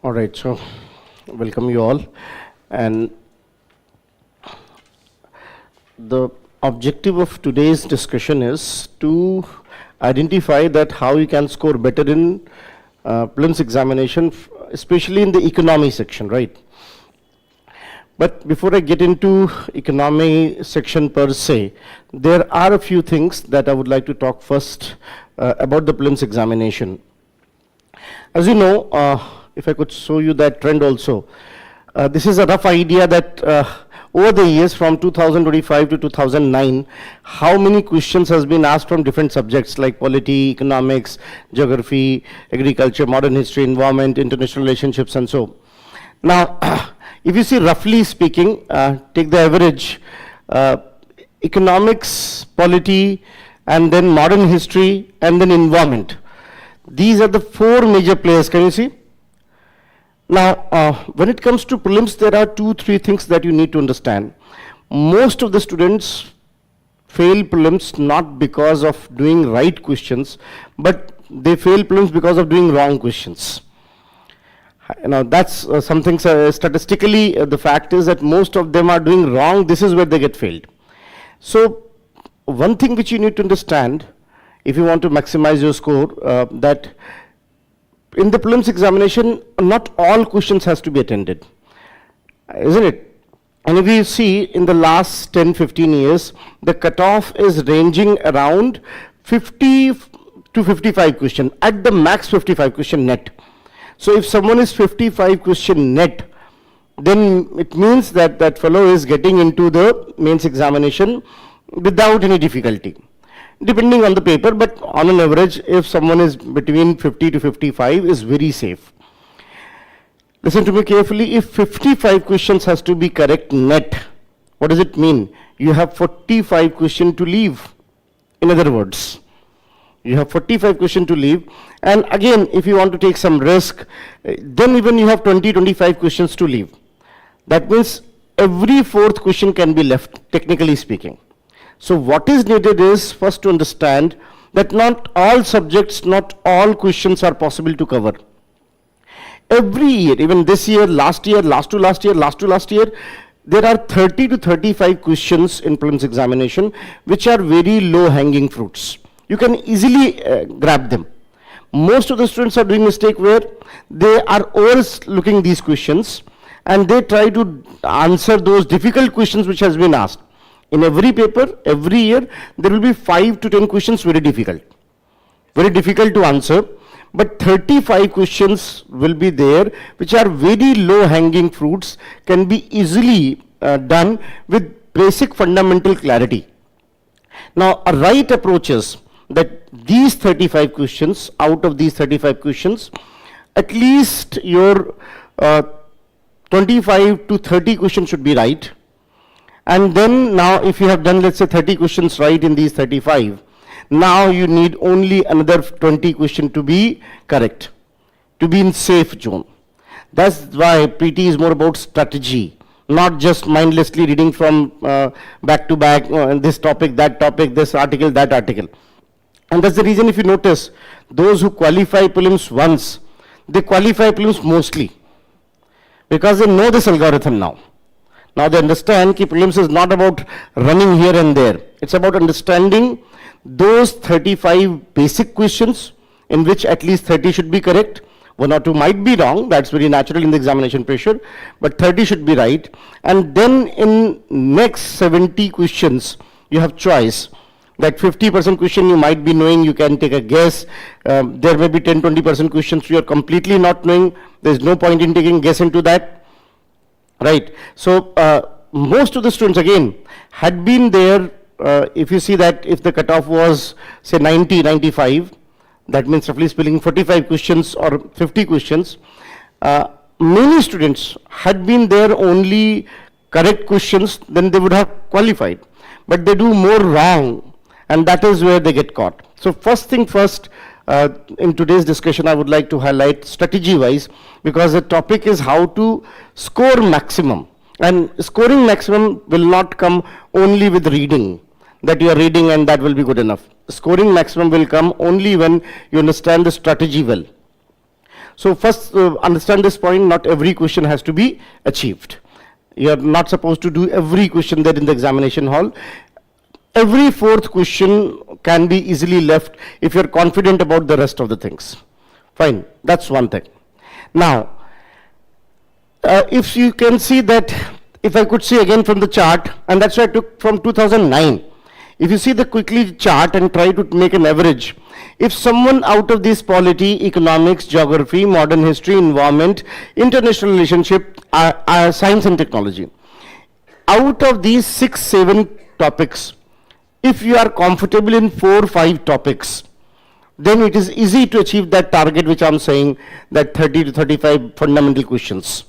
All right, so welcome you all. And the objective of today's discussion is to identify that how you can score better in prelims examination, especially in the economy section, right? But before I get into economy section per se, there are a few things that I would like to talk first about the prelims examination. As you know, if I could show you that trend also, this is a rough idea that over the years from 2025 to 2009, how many questions has been asked from different subjects like polity, economics, geography, agriculture, modern history, environment, international relationships, and so. Now, if you see roughly speaking, take the average, economics, polity, and then modern history, and then environment. These are the four major players, can you see? Now, when it comes to prelims, there are 2-3 things that you need to understand. Most of the students fail prelims not because of doing right questions, but they fail prelims because of doing wrong questions. Now, that's something statistically, the fact is that most of them are doing wrong. This is where they get failed. So, one thing which you need to understand, if you want to maximize your score, that in the prelims examination, not all questions has to be attended, isn't it? And if you see in the last 10-15 years, the cutoff is ranging around 50 to 55 question, at the max 55 question net. So if someone is 55 question net, then it means that that fellow is getting into the mains examination without any difficulty, depending on the paper, but on an average, if someone is between 50 to 55 is very safe. Listen to me carefully, if 55 questions has to be correct net, what does it mean? You have 45 questions to leave. In other words, you have 45 questions to leave, and again, if you want to take some risk, then even you have 20-25 questions to leave. That means every fourth question can be left, technically speaking. So what is needed is first to understand that not all subjects, not all questions are possible to cover. Every year, even this year, last year, last to last year, there are 30 to 35 questions in prelims examination which are very low hanging fruits. You can easily grab them. Most of the students are doing mistake where they are overlooking these questions and they try to answer those difficult questions which has been asked. In every paper, every year, there will be 5 to 10 questions very difficult to answer, but 35 questions will be there which are very low hanging fruits, can be easily done with basic fundamental clarity. Now, a right approach is that these 35 questions, out of these 35 questions, at least your 25 to 30 questions should be right. And then now if you have done, let's say, 30 questions right in these 35, now you need only another 20 questions to be correct, to be in safe zone. That's why PT is more about strategy, not just mindlessly reading from back to back, this topic, this article, that article. And that's the reason, if you notice, those who qualify prelims once, they qualify prelims mostly, because they know this algorithm now. Now they understand that prelims is not about running here and there. It's about understanding those 35 basic questions in which at least 30 should be correct. 1 or 2 might be wrong, that's very natural in the examination pressure, but 30 should be right. And then in next 70 questions, you have choice. That 50% question you might be knowing, you can take a guess. There may be 10-20% questions you are completely not knowing. There's no point in taking guess into that. Right. So, most of the students again had been there, if you see that if the cutoff was say 90, 95, that means roughly speaking 45 questions or 50 questions, many students had been there only correct questions, then they would have qualified. But they do more wrong, and that is where they get caught. So first thing first, in today's discussion, I would like to highlight strategy-wise, because the topic is how to score maximum. And scoring maximum will not come only with reading, that you are reading and that will be good enough. Scoring maximum will come only when you understand the strategy well. So first understand this point, not every question has to be achieved. You are not supposed to do every question there in the examination hall. Every fourth question can be easily left if you are confident about the rest of the things. Fine, that's one thing. Now, if you can see that, if I could see again from the chart, and that's why I took from 2009. If you see the quickly chart and try to make an average, if someone out of this polity, economics, geography, modern history, environment, international relationship, science and technology, out of these 6-7 topics, if you are comfortable in 4-5 topics, then it is easy to achieve that target which I am saying, that 30 to 35 fundamental questions.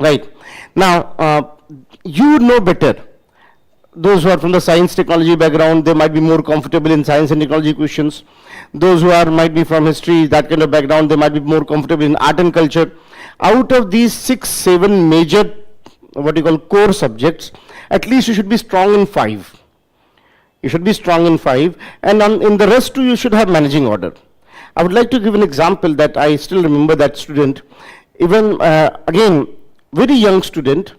Right. Now, you know better. Those who are from the science technology background, they might be more comfortable in science and technology questions. Those who might be from history, that kind of background, they might be more comfortable in art and culture. Out of these 6-7 major, what you call core subjects, at least you should be strong in 5. You should be strong in 5, and in the rest too, you should have managing order. I would like to give an example that I still remember that student, even again, very young student,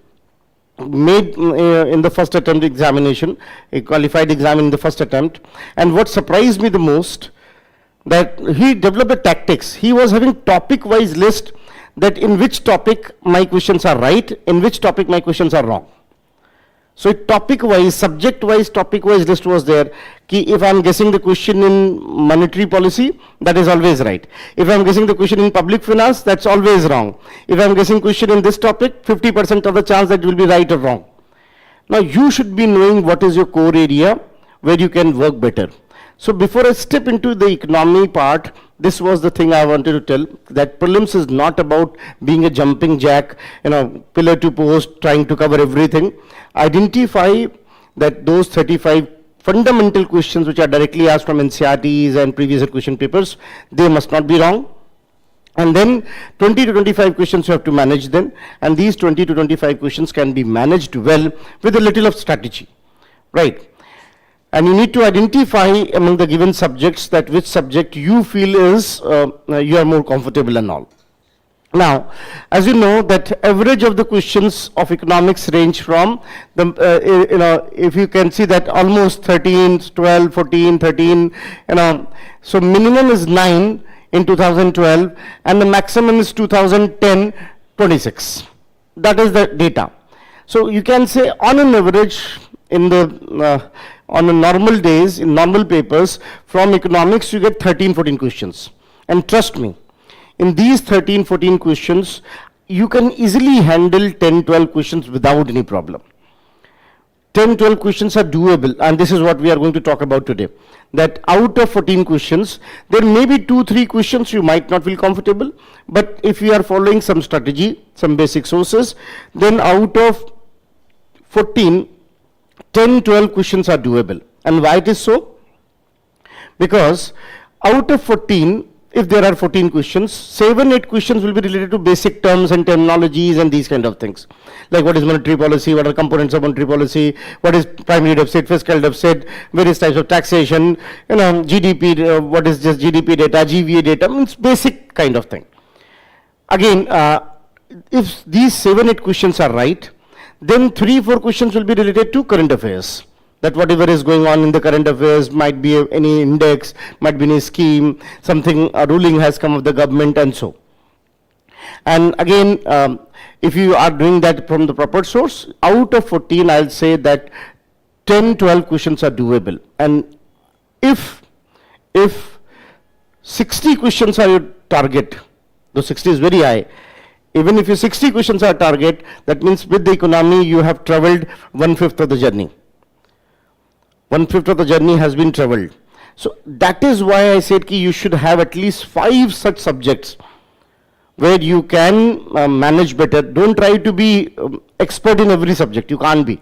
made in the first attempt examination, a qualified exam in the first attempt, and what surprised me the most, that he developed a tactics. He was having topic-wise list, that in which topic my questions are right, in which topic my questions are wrong. So topic-wise, subject-wise, topic-wise list was there. If I am guessing the question in monetary policy, that is always right. If I am guessing the question in public finance, that's always wrong. If I am guessing question in this topic, 50% of the chance that you will be right or wrong. Now you should be knowing what is your core area where you can work better. So before I step into the economy part, this was the thing I wanted to tell, that prelims is not about being a jumping jack, pillar to post, trying to cover everything. Identify that those 35 fundamental questions which are directly asked from NCERTs and previous question papers, they must not be wrong. And then 20 to 25 questions you have to manage them, and these 20 to 25 questions can be managed well with a little of strategy, right? And you need to identify among the given subjects that which subject you feel is you are more comfortable and all. Now, as you know, that average of the questions of economics range from the if you can see that almost 13, 12, 14, 13, so minimum is 9 in 2012 and the maximum is 2010, 26. That is the data. So you can say on an average in the on a normal days, in normal papers, from economics you get 13, 14 questions. And trust me, in these 13, 14 questions, you can easily handle 10, 12 questions without any problem. 10, 12 questions are doable, and this is what we are going to talk about today. That out of 14 questions, there may be 2, 3 questions you might not feel comfortable, but if you are following some strategy, some basic sources, then out of 14, 10, 12 questions are doable. And why it is so? Because out of 14, if there are 14 questions, 7, 8 questions will be related to basic terms and terminologies and these kind of things. Like what is monetary policy, what are components of monetary policy, what is primary deficit, fiscal deficit, various types of taxation, GDP, what is just GDP data, GVA data, means basic kind of thing. Again, if these 7, 8 questions are right, then 3, 4 questions will be related to current affairs. That whatever is going on in the current affairs might be any index, might be any scheme, something, a ruling has come of the government and so. And again, if you are doing that from the proper source, out of 14, I'll say that 10, 12 questions are doable. And if 60 questions are your target, though 60 is very high, even if your 60 questions are target, that means with the economy you have traveled 1/5 of the journey. 1/5 of the journey has been traveled. So that is why I said you should have at least 5 such subjects where you can manage better. Don't try to be expert in every subject. You can't be.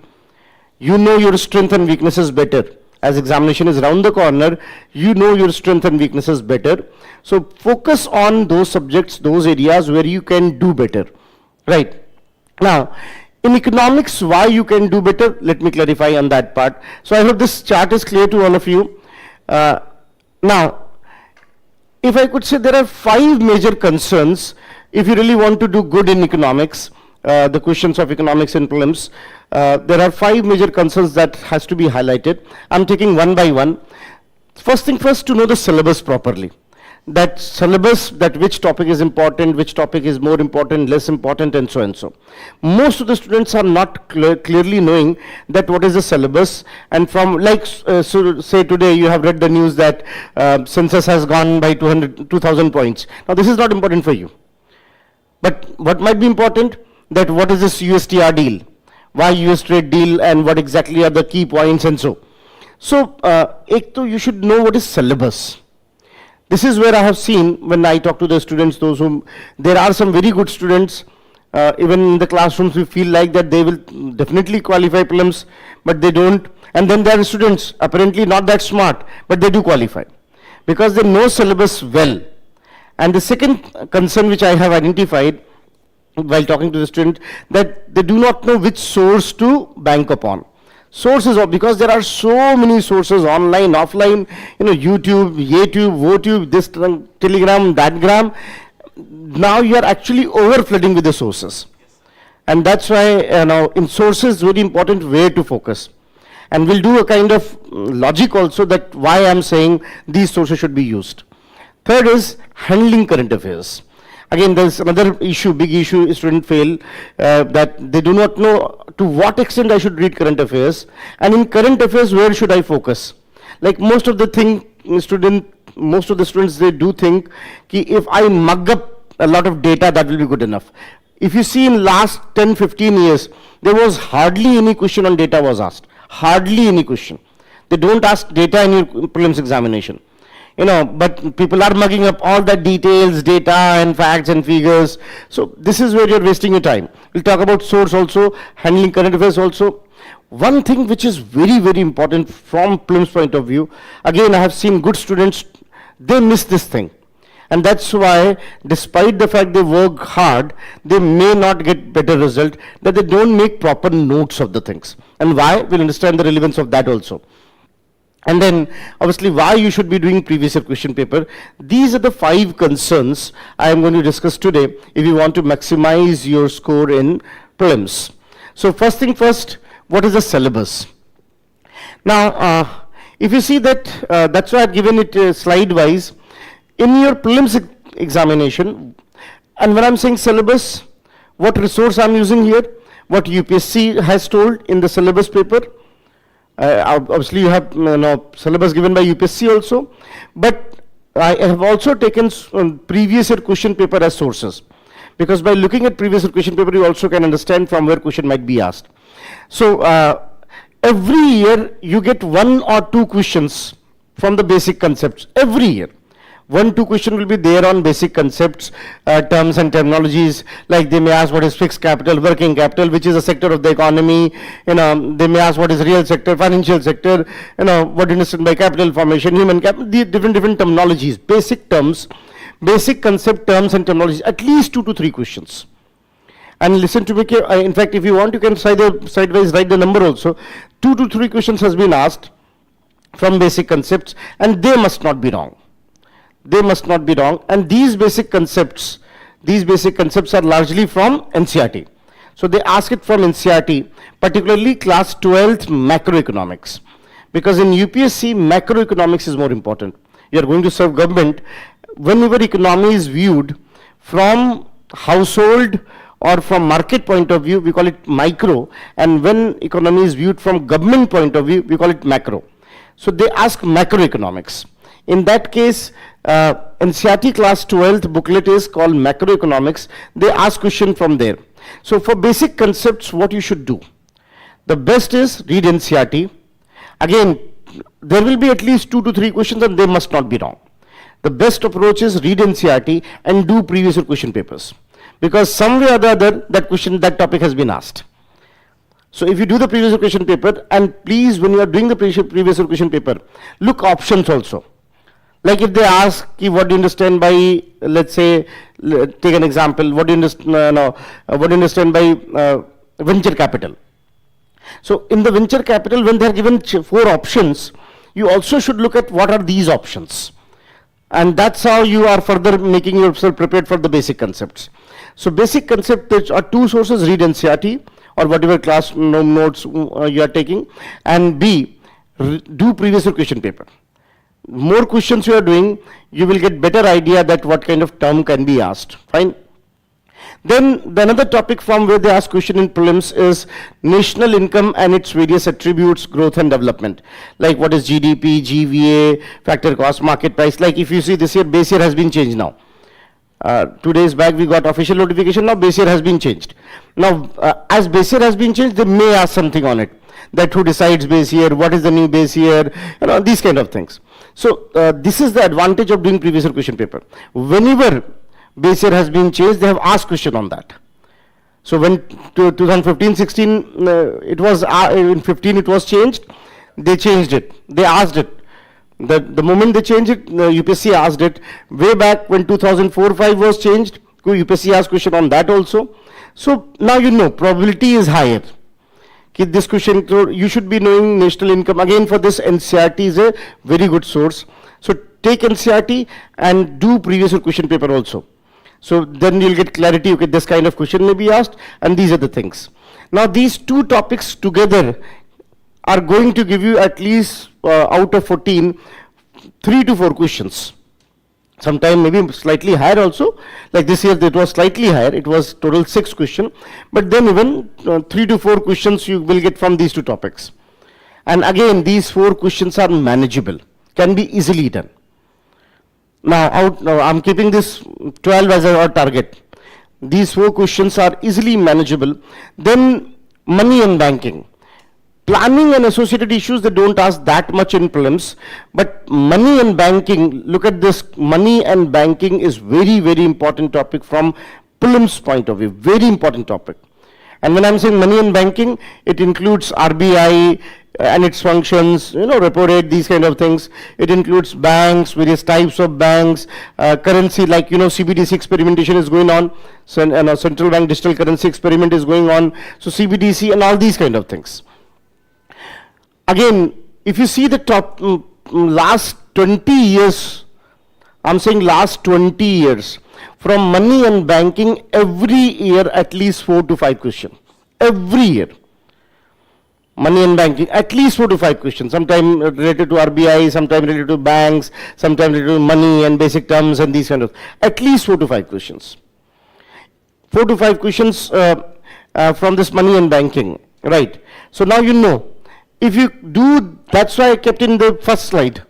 You know your strength and weaknesses better. As examination is around the corner, you know your strength and weaknesses better. So focus on those subjects, those areas where you can do better. Right. Now, in economics, why you can do better? Let me clarify on that part. So I hope this chart is clear to all of you. Now, if I could say there are 5 major concerns if you really want to do good in economics, the questions of economics in prelims, there are 5 major concerns that has to be highlighted. I'm taking one by one. First thing first, to know the syllabus properly. That syllabus, that which topic is important, which topic is more important, less important, and so and so. Most of the students are not clearly knowing that what is the syllabus, and from so say today you have read the news that census has gone by 2,000 points. Now this is not important for you. But what might be important, that what is this USTR deal? Why US trade deal, and what exactly are the key points and so. So, you should know what is syllabus. This is where I have seen when I talk to the students, those whom, there are some very good students, even in the classrooms we feel like that they will definitely qualify prelims, but they don't. And then there are students apparently not that smart, but they do qualify because they know syllabus well. And the second concern which I have identified while talking to the student, that they do not know which source to bank upon. Sources, because there are so many sources online, offline, YouTube, Votube, this Telegram, that gram. Now you are actually overflooding with the sources. And that's why in sources, very important where to focus. And we'll do a kind of logic also that why I'm saying these sources should be used. Third is handling current affairs. Again, there's another issue, big issue, student fail, that they do not know to what extent I should read current affairs, and in current affairs, where should I focus? Like most of the students, they do think, if I mug up a lot of data, that will be good enough. If you see in last 10, 15 years, there was hardly any question on data was asked. Hardly any question. They don't ask data in your prelims examination. But people are mugging up all that details, data and facts and figures. So this is where you're wasting your time. We'll talk about source also, handling current affairs also. One thing which is very, very important from prelims point of view, again, I have seen good students, they miss this thing. And that's why, despite the fact they work hard, they may not get better result, that they don't make proper notes of the things. And why? We'll understand the relevance of that also. And then, obviously, why you should be doing previous year question paper. These are the 5 concerns I am going to discuss today if you want to maximize your score in prelims. So, first thing first, what is the syllabus? Now, if you see that, that's why I've given it slide-wise. In your prelims examination, and when I'm saying syllabus, what resource I'm using here, what UPSC has told in the syllabus paper. Obviously, you have syllabus given by UPSC also, but I have also taken previous year question paper as sources, because by looking at previous year question paper, you also can understand from where question might be asked. So every year you get 1 or 2 questions from the basic concepts. Every year, 1-2 question will be there on basic concepts, terms and terminologies, like they may ask what is fixed capital, working capital, which is a sector of the economy, they may ask what is real sector, financial sector, what is understood by capital formation, human capital, the different terminologies, basic terms, basic concept terms and terminologies, at least 2 to 3 questions. And listen to me, in fact, if you want, you can sidewise write the number also. 2 to 3 questions has been asked from basic concepts, and they must not be wrong. They must not be wrong, and these basic concepts are largely from NCERT. So they ask it from NCERT, particularly class 12th macroeconomics, because in UPSC macroeconomics is more important. You are going to serve government. Whenever economy is viewed from household or from market point of view, we call it micro, and when economy is viewed from government point of view, we call it macro. So they ask macroeconomics. In that case, NCERT class 12th booklet is called macroeconomics. They ask question from there. So for basic concepts, what you should do? The best is read NCERT. Again, there will be at least 2 to 3 questions, and they must not be wrong. The best approach is read NCERT and do previous year question papers, because some way or the other that topic has been asked. So if you do the previous year question paper, and please, when you are doing the previous year question paper, look options also. Like if they ask, what do you understand by, let's say, take an example, what do you understand by venture capital? So in the venture capital, when they are given 4 options, you also should look at what are these options. And that's how you are further making yourself prepared for the basic concepts. So basic concepts are two sources: read NCERT or whatever class notes you are taking, and B, do previous year question paper. More questions you are doing, you will get better idea that what kind of term can be asked. Fine. Then the another topic from where they ask question in prelims is national income and its various attributes, growth and development. Like what is GDP, GVA, factor cost, market price. Like if you see this year, base year has been changed now. 2 days back we got official notification, now base year has been changed. Now as base year has been changed, they may ask something on it. That who decides base year, what is the new base year, these kind of things. So this is the advantage of doing previous year question paper. Whenever base year has been changed, they have asked question on that. So when 2015-16, it was, in 15 it was changed, they changed it, they asked it. The moment they changed it, UPSC asked it. Way back when 2004-5 was changed, UPSC asked question on that also. So now you know, probability is higher. This question, you should be knowing national income. Again, for this, NCERT is a very good source. So take NCERT and do previous year question paper also. So then you'll get clarity, okay, this kind of question may be asked, and these are the things. Now these two topics together are going to give you at least out of 14, 3 to 4 questions. Sometime maybe slightly higher also. Like this year it was slightly higher, it was total 6 questions. But then even 3 to 4 questions you will get from these two topics. And again, these 4 questions are manageable, can be easily done. Now I'm keeping this 12 as our target. These 4 questions are easily manageable. Then money and banking. Planning and associated issues, they don't ask that much in prelims, but money and banking, look at this, money and banking is very, very important topic from prelims point of view, very important topic. And when I'm saying money and banking, it includes RBI and its functions, repo rate, these kind of things. It includes banks, various types of banks, currency, like, CBDC experimentation is going on, so, central bank digital currency experiment is going on, so CBDC and all these kind of things. Again, if you see the top last 20 years, I'm saying last 20 years, from money and banking, every year at least 4 to 5 questions. Every year. Money and banking, at least 4 to 5 questions. Sometimes related to RBI, sometimes related to banks, sometimes related to money and basic terms and these kind of, at least 4 to 5 questions. 4 to 5 questions from this money and banking, right? So now you know. If you do, that's why I kept in the first slide.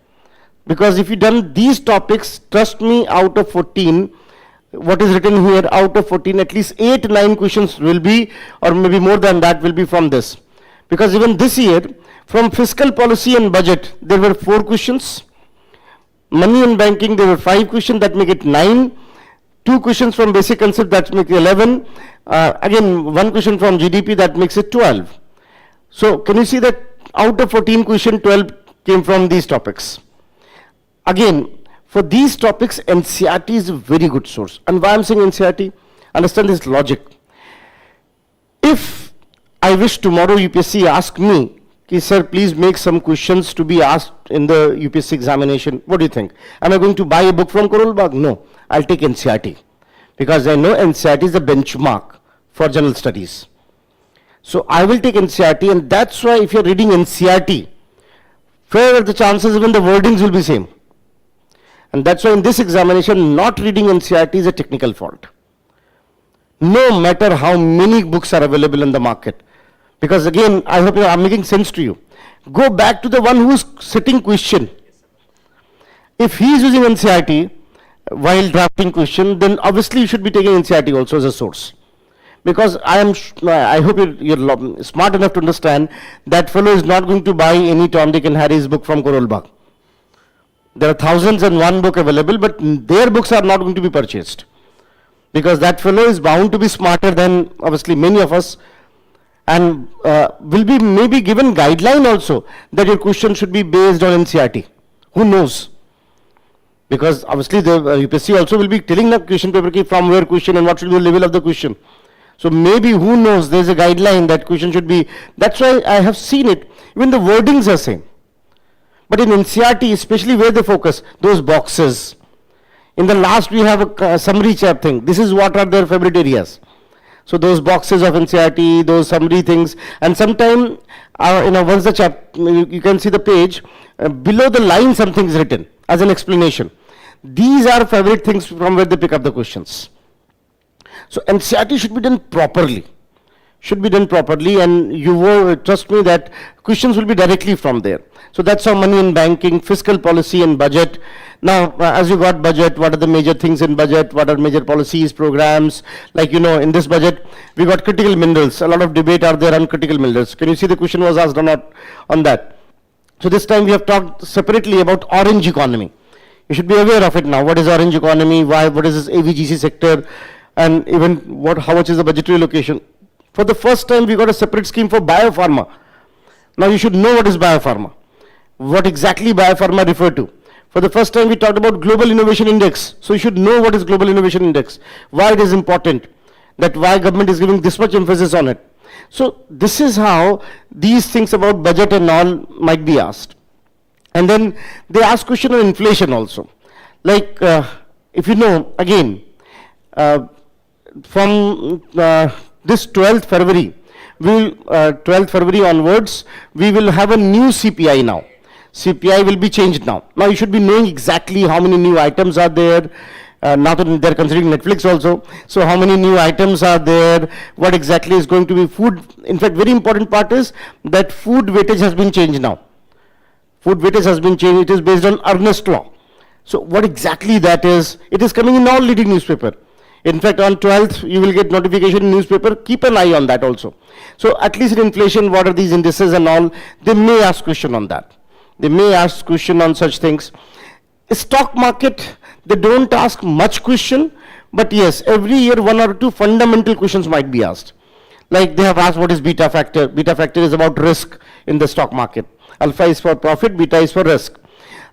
Because if you done these topics, trust me, out of 14, what is written here, out of 14, at least 8, 9 questions will be, or maybe more than that will be from this. Because even this year, from fiscal policy and budget, there were 4 questions. Money and banking, there were 5 questions, that make it 9. 2 questions from basic concept, that makes it 11. Again, 1 question from GDP, that makes it 12. So can you see that out of 14 questions, 12 came from these topics. Again, for these topics, NCERT is a very good source. And why I'm saying NCERT? Understand this logic. If I wish tomorrow UPSC ask me, sir, please make some questions to be asked in the UPSC examination, what do you think? Am I going to buy a book from Karol Bagh? No, I'll take NCERT. Because I know NCERT is a benchmark for general studies. So I will take NCERT, and that's why if you're reading NCERT, fair are the chances even the wordings will be same. And that's why in this examination, not reading NCERT is a technical fault. No matter how many books are available in the market. Because again, I hope I'm making sense to you. Go back to the one who's setting question. If he is using NCERT while drafting question, then obviously you should be taking NCERT also as a source. Because I hope you're smart enough to understand that fellow is not going to buy any Tom, Dick and Harry's book from Karol Bagh. There are thousands and one book available, but their books are not going to be purchased. Because that fellow is bound to be smarter than obviously many of us, and will be maybe given guideline also that your question should be based on NCERT. Who knows? Because obviously the UPSC also will be telling the question paper from where question and what should be the level of the question. So maybe, who knows, there's a guideline that question should be, that's why I have seen it, even the wordings are same. But in NCERT, especially where they focus, those boxes, In the last, we have a summary chap thing. This is what are their favorite areas. So those boxes of NCERT, those summary things, and sometime, once the you can see the page, below the line something is written as an explanation. These are favorite things from where they pick up the questions. So NCERT should be done properly. Should be done properly, and you will trust me that questions will be directly from there. So that's how money in banking, fiscal policy and budget. Now, as you got budget, what are the major things in budget? What are major policies, programs? Like, in this budget, we got critical minerals. A lot of debate are there on critical minerals. Can you see the question was asked or not on that? So this time we have talked separately about orange economy. You should be aware of it now. What is orange economy? Why? What is this AVGC sector? And even how much is the budgetary allocation? For the first time, we got a separate scheme for biopharma. Now you should know what is biopharma. What exactly biopharma refer to. For the first time, we talked about Global Innovation Index. So you should know what is Global Innovation Index. Why it is important. That why government is giving this much emphasis on it. So this is how these things about budget and all might be asked. And then they ask question on inflation also. Like, if you know, again, from this 12th February, 12th February onwards, we will have a new CPI now. CPI will be changed now. Now you should be knowing exactly how many new items are there. Now that they're considering Netflix also. So how many new items are there? What exactly is going to be food? In fact, very important part is that food weightage has been changed now. Food weightage has been changed. It is based on Ernest law. So what exactly that is? It is coming in all leading newspaper. In fact, on 12th, you will get notification in newspaper. Keep an eye on that also. So at least in inflation, what are these indices and all? They may ask question on that. They may ask question on such things. Stock market, they don't ask much question, but yes, every year one or two fundamental questions might be asked. Like they have asked what is beta factor. Beta factor is about risk in the stock market. Alpha is for profit, beta is for risk.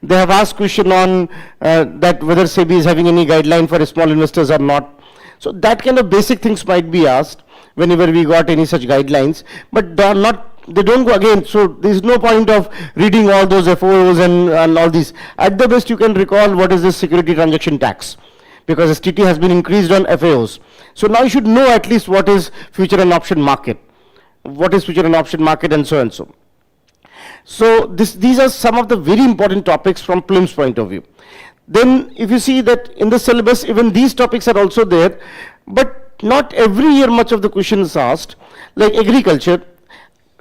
They have asked question on that whether SEBI is having any guideline for small investors or not. So that kind of basic things might be asked whenever we got any such guidelines, but they don't go again. So there is no point of reading all those FOOs and all these. At the best, you can recall what is the security transaction tax, because STT has been increased on FAOs. So now you should know at least what is future and option market, what is future and option market, and so and so. So these are some of the very important topics from prelims point of view. Then if you see that in the syllabus, even these topics are also there, but not every year much of the question is asked. Like agriculture,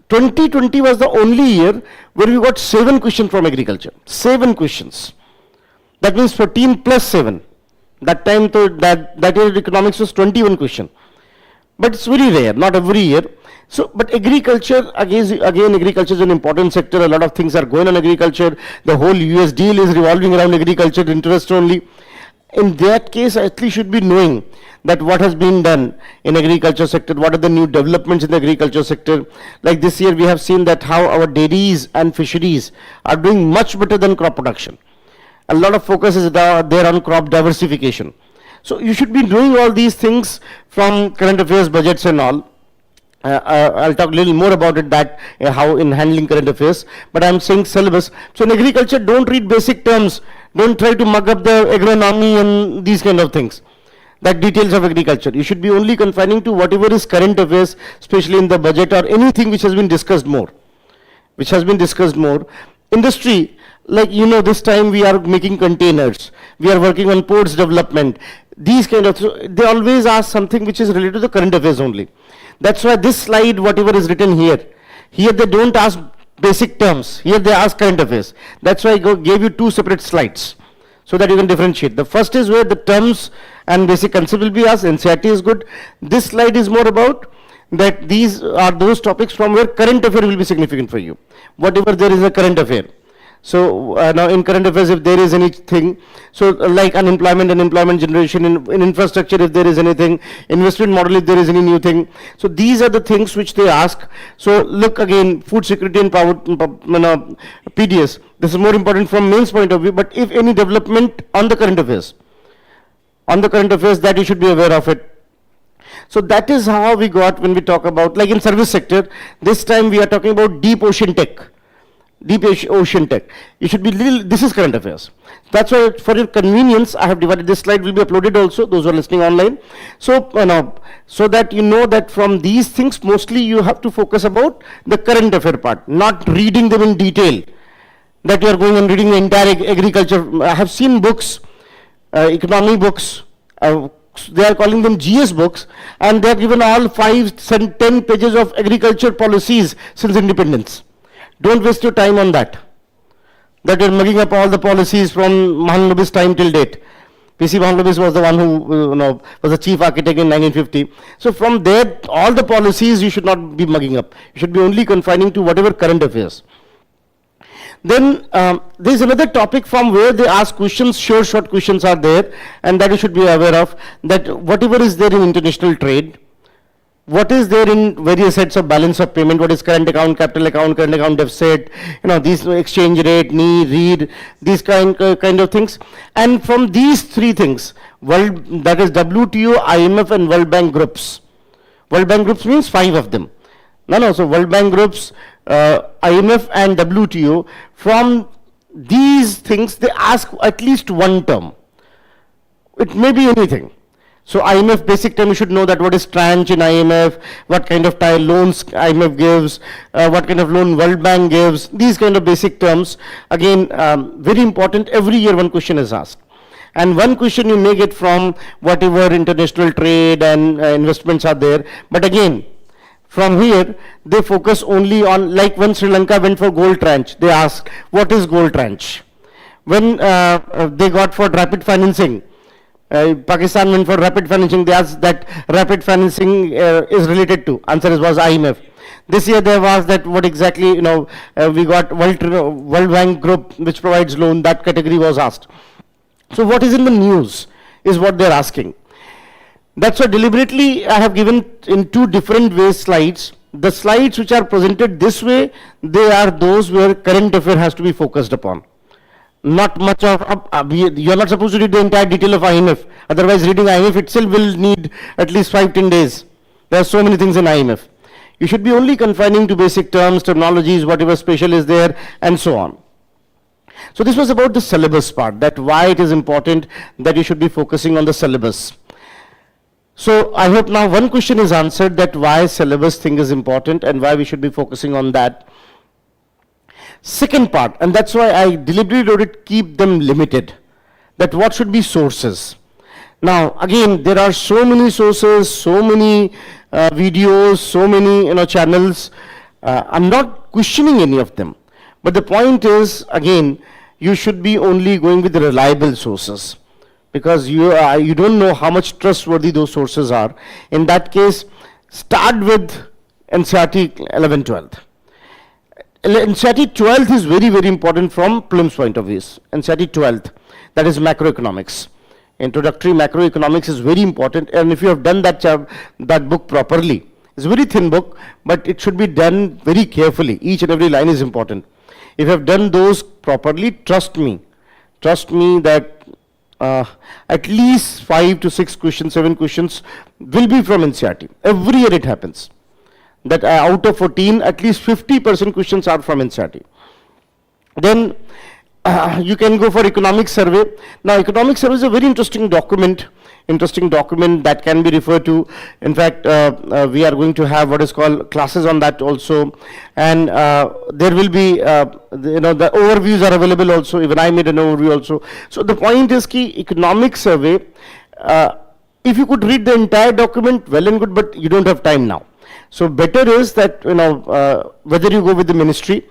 2020 was the only year where we got 7 questions from agriculture. 7 questions. That means 14 plus 7. That time, that year economics was 21 question. But it's very rare, not every year. So, but agriculture, again agriculture is an important sector. A lot of things are going on agriculture. The whole US deal is revolving around agriculture interest only. In that case, at least should be knowing that what has been done in agriculture sector, what are the new developments in the agriculture sector. Like this year, we have seen that how our dairies and fisheries are doing much better than crop production. A lot of focus is there on crop diversification. So you should be doing all these things from current affairs, budgets and all. I'll talk a little more about it, that how in handling current affairs, but I'm saying syllabus. So in agriculture, don't read basic terms, don't try to mug up the agronomy and these kind of things, that details of agriculture. You should be only confining to whatever is current affairs, especially in the budget or anything which has been discussed more. Industry, like this time we are making containers, we are working on ports development, these kind of, they always ask something which is related to the current affairs only. That's why this slide, whatever is written here they don't ask basic terms, here they ask current affairs. That's why I gave you 2 separate slides, so that you can differentiate. The first is where the terms and basic concept will be asked, NCERT is good. This slide is more about that these are those topics from where current affair will be significant for you, whatever there is a current affair. So now in current affairs, if there is anything, so like unemployment and employment generation, in infrastructure, if there is anything, investment model, if there is any new thing. So these are the things which they ask. So look again, food security and power, PDS. This is more important from mains point of view, but if any development on the current affairs, that you should be aware of it. So that is how we got when we talk about, like in service sector, this time we are talking about deep ocean tech. deep ocean tech. You should be little, this is current affairs. That's why for your convenience, I have divided this slide will be uploaded also, those who are listening online. So, so that you know that from these things, mostly you have to focus about the current affair part, not reading them in detail. That you are going and reading the entire agriculture. I have seen books, economy books, they are calling them GS books, and they have given all 5, 10 pages of agriculture policies since independence. Don't waste your time on that. That you're mugging up all the policies from Mahalanobis time till date. P.C. Mahalanobis was the one who was the chief architect in 1950. So from there, all the policies you should not be mugging up. You should be only confining to whatever current affairs. Then there is another topic from where they ask questions, sure short questions are there, and that you should be aware of, that whatever is there in international trade, what is there in various sets of balance of payment, what is current account, capital account, current account deficit, these exchange rate, read, these kind of things. And from these three things, that is WTO, IMF and World Bank groups. World Bank groups means 5 of them. So World Bank groups, IMF and WTO, from these things they ask at least one term. It may be anything. So IMF basic term, you should know that what is tranche in IMF, what kind of loans IMF gives, what kind of loan World Bank gives, these kind of basic terms. Again, very important, every year one question is asked. And one question you may get from whatever international trade and investments are there. But again, from here, they focus only on, like when Sri Lanka went for gold tranche, they asked, what is gold tranche? When they got for rapid financing, Pakistan went for rapid financing, they asked that rapid financing is related to, answer was IMF. This year they have asked that what exactly, we got World Bank group which provides loan, that category was asked. So what is in the news is what they are asking. That's why deliberately I have given in 2 different ways slides. The slides which are presented this way, they are those where current affair has to be focused upon. Not much of, you are not supposed to read the entire detail of IMF. Otherwise reading IMF itself will need at least 5-10 days. There are so many things in IMF. You should be only confining to basic terms, terminologies, whatever special is there, and so on. So this was about the syllabus part, that why it is important that you should be focusing on the syllabus. So I hope now one question is answered, that why syllabus thing is important and why we should be focusing on that. Second part, and that's why I deliberately wrote it, keep them limited, that what should be sources. Now again, there are so many sources, so many videos, so many channels. I'm not questioning any of them, but the point is, again, you should be only going with the reliable sources, because you don't know how much trustworthy those sources are. In that case, start with NCERT 11th, 12th. NCERT 12th is very, very important from prelims point of view. NCERT 12th, that is macroeconomics. Introductory macroeconomics is very important, and if you have done that book properly, it's a very thin book, but it should be done very carefully. Each and every line is important. If you have done those properly, trust me that at least 5 to 6 questions, 7 questions will be from NCERT. Every year it happens that out of 14, at least 50% questions are from NCERT. Then you can go for economic survey. Now economic survey is a very interesting document that can be referred to. In fact, we are going to have what is called classes on that also, and there will be the overviews are available also. Even I made an overview also. So the point is ki economic survey, if you could read the entire document, well and good, but you don't have time now. So better is that whether you go with the ministry,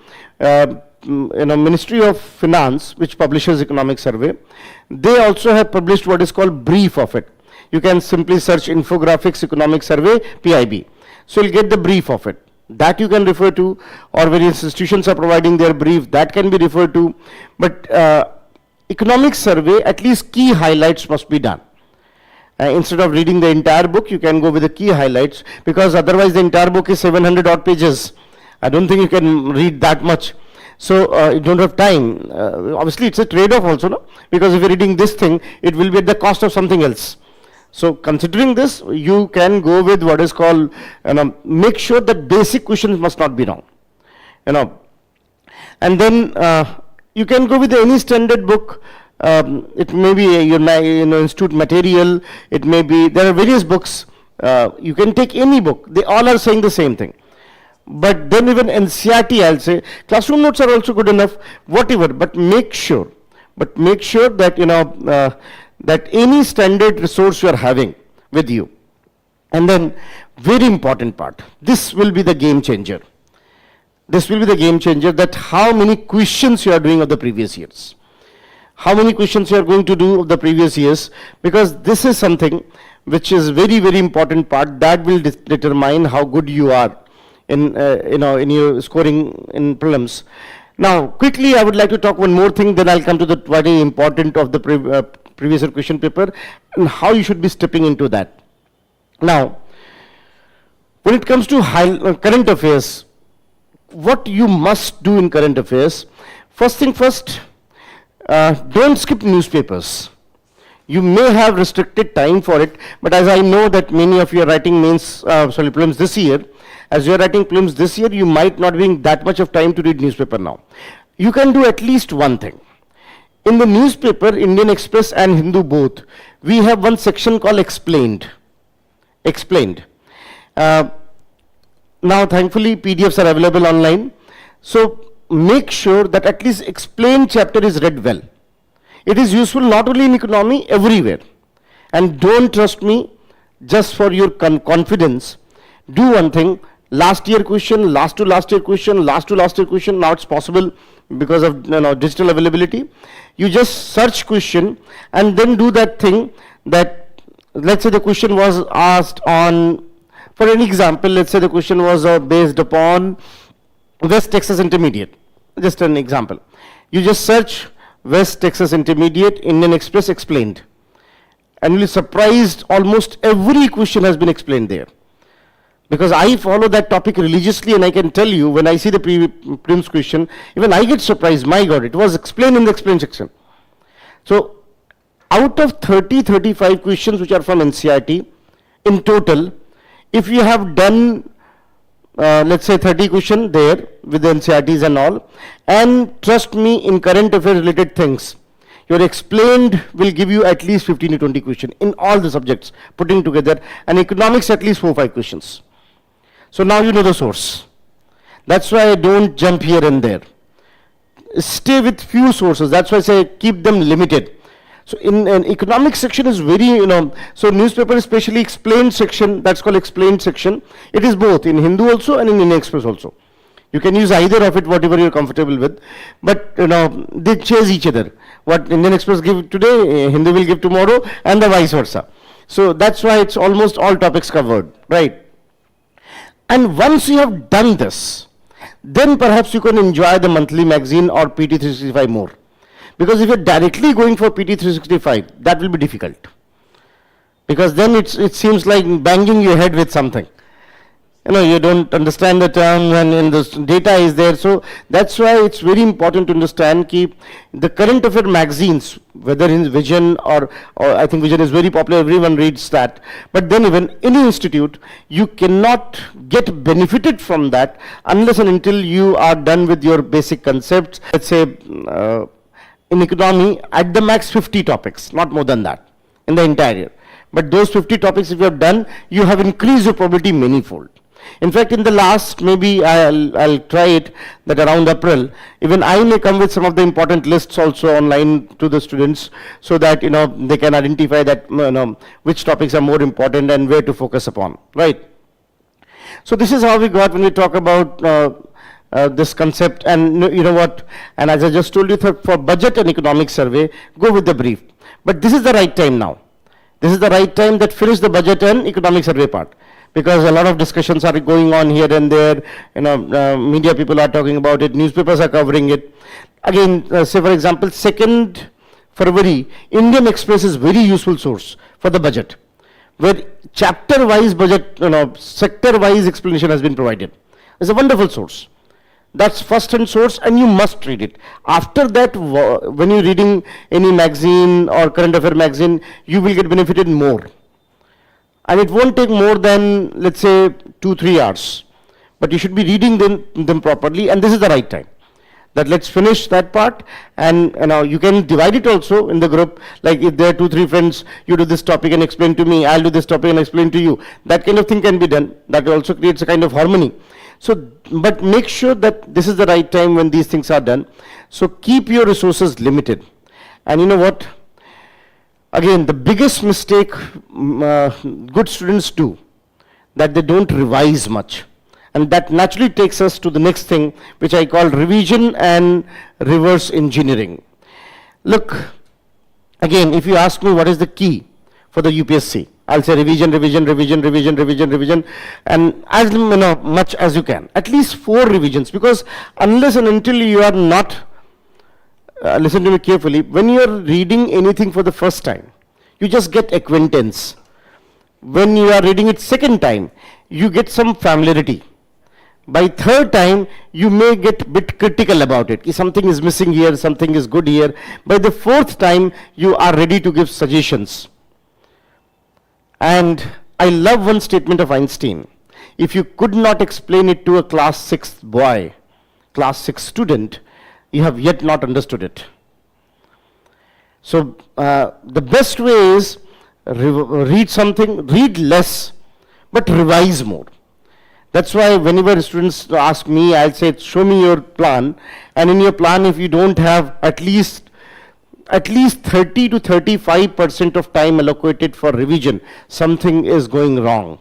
Ministry of Finance, which publishes economic survey, they also have published what is called brief of it. You can simply search infographics economic survey PIB. So you'll get the brief of it. That you can refer to, or various institutions are providing their brief, that can be referred to. But economic survey, at least key highlights must be done. Instead of reading the entire book, you can go with the key highlights, because otherwise the entire book is 700 odd pages. I don't think you can read that much. So you don't have time. Obviously it's a trade-off also, no? Because if you're reading this thing, it will be at the cost of something else. So considering this, you can go with what is called, make sure that basic questions must not be wrong. And then you can go with any standard book. It may be your institute material. It may be, there are various books. You can take any book. They all are saying the same thing. But then even NCERT, I'll say, classroom notes are also good enough, whatever, but make sure that, that any standard resource you are having with you. And then, very important part, this will be the game changer. This will be the game changer, that how many questions you are doing of the previous years. How many questions you are going to do of the previous years, because this is something which is very, very important part that will determine how good you are in your scoring in prelims. Now, quickly, I would like to talk one more thing, then I'll come to the very important of the previous year question paper and how you should be stepping into that. Now, when it comes to current affairs, what you must do in current affairs, first thing first, don't skip newspapers. You may have restricted time for it, but as I know that many of you are writing prelims this year, as you are writing prelims this year, you might not be having that much of time to read newspaper now. You can do at least one thing. In the newspaper, Indian Express and Hindu both, we have one section called Explained. Explained. Now, thankfully, PDFs are available online. So, make sure that at least Explained chapter is read well. It is useful not only in economy, everywhere. And don't trust me, just for your confidence, do one thing. Last year question, last to last year question, last to last year question. Now it's possible because of digital availability. You just search question and then do that thing that, let's say the question was asked on, for an example, let's say the question was based upon West Texas Intermediate. Just an example. You just search West Texas Intermediate, Indian Express Explained. And you'll be surprised, almost every question has been explained there. Because I follow that topic religiously, and I can tell you, when I see the prelims question, even I get surprised, my God, it was explained in the explain section. So, out of 35 questions which are from NCERT, in total, if you have done, let's say 30 questions there, with the NCERTs and all, and trust me, in current affairs related things, your explained will give you at least 15 to 20 questions in all the subjects, putting together, and economics at least 4 or 5 questions. So now you know the source. That's why I don't jump here and there. Stay with few sources. That's why I say keep them limited. So in an economic section is very, so newspaper especially explained section, that's called explained section. It is both in Hindu also and in Indian Express also. You can use either of it, whatever you're comfortable with. But, they chase each other. What Indian Express give today, Hindu will give tomorrow, and the vice versa. So that's why it's almost all topics covered, right? And once you have done this, then perhaps you can enjoy the monthly magazine or PT 365 more. Because if you're directly going for PT 365, that will be difficult. Because then it seems like banging your head with something. You don't understand the term and the data is there. So that's why it's very important to understand keep the current affair magazines, whether in Vision or I think Vision is very popular, everyone reads that. But then even any institute, you cannot get benefited from that unless and until you are done with your basic concepts. Let's say in economy, at the max 50 topics, not more than that in the entire year. But those 50 topics, if you have done, you have increased your probability manyfold. In fact, in the last, maybe I'll try it, that around April, even I may come with some of the important lists also online to the students, so that they can identify that which topics are more important and where to focus upon, right? So this is how we got when we talk about this concept, and you know what? And as I just told you, for budget and economic survey, go with the brief. But this is the right time now. This is the right time that finish the budget and economic survey part. Because a lot of discussions are going on here and there, media people are talking about it, newspapers are covering it. Again, say for example, 2nd February, Indian Express is very useful source for the budget, where chapter-wise budget, sector-wise explanation has been provided. It's a wonderful source. That's first-hand source, and you must read it. After that, when you're reading any magazine or current affair magazine, you will get benefited more. And it won't take more than, let's say, 2-3 hours. But you should be reading them properly, and this is the right time. that let's finish that part, and you can divide it also in the group, like if there are 2-3 friends, you do this topic and explain to me, I'll do this topic and explain to you. That kind of thing can be done. That also creates a kind of harmony. So, but make sure that this is the right time when these things are done. So keep your resources limited. And you know what? Again, the biggest mistake good students do, that they don't revise much. And that naturally takes us to the next thing, which I call revision and reverse engineering. Look, again, if you ask me what is the key for the UPSC, I'll say revision, revision, revision, revision, revision, revision, and as much as you can. At least 4 revisions, because unless and until you are not, listen to me carefully, when you are reading anything for the first time, you just get acquaintance. When you are reading it second time, you get some familiarity. By third time, you may get a bit critical about it. Something is missing here, something is good here. By the fourth time, you are ready to give suggestions. And I love one statement of Einstein. If you could not explain it to a class 6 boy, class 6 student, you have yet not understood it. So the best way is read something, read less, but revise more. That's why whenever students ask me, I'll say, show me your plan. And in your plan, if you don't have at least 30 to 35% of time allocated for revision, something is going wrong.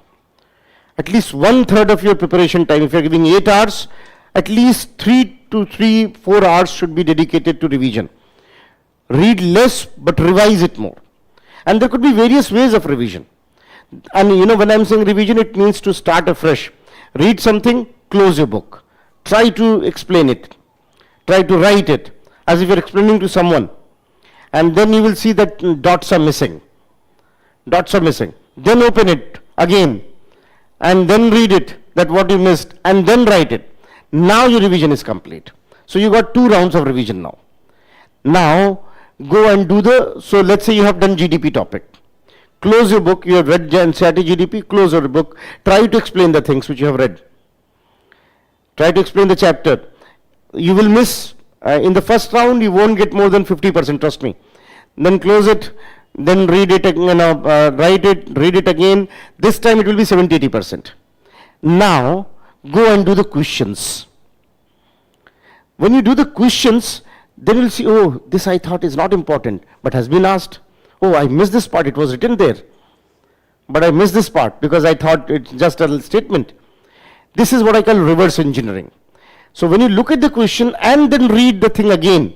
At least 1/3 of your preparation time, if you're giving 8 hours, at least 4 hours should be dedicated to revision. Read less, but revise it more. And there could be various ways of revision. And when I'm saying revision, it means to start afresh. Read something, close your book. Try to explain it. Try to write it as if you're explaining to someone. And then you will see that dots are missing. Dots are missing. Then open it again. And then read it, that what you missed. And then write it. Now your revision is complete. So you got 2 rounds of revision now. Now go and do so let's say you have done GDP topic. Close your book, you have read NCERT GDP, close your book, try to explain the things which you have read. Try to explain the chapter. You will miss, in the first round, you won't get more than 50%, trust me. Then close it, then read it, write it, read it again. This time it will be 70-80%. Now, go and do the questions. When you do the questions, then you'll see, oh, this I thought is not important, but has been asked. Oh, I missed this part, it was written there. But I missed this part because I thought it's just a statement. This is what I call reverse engineering. So when you look at the question and then read the thing again,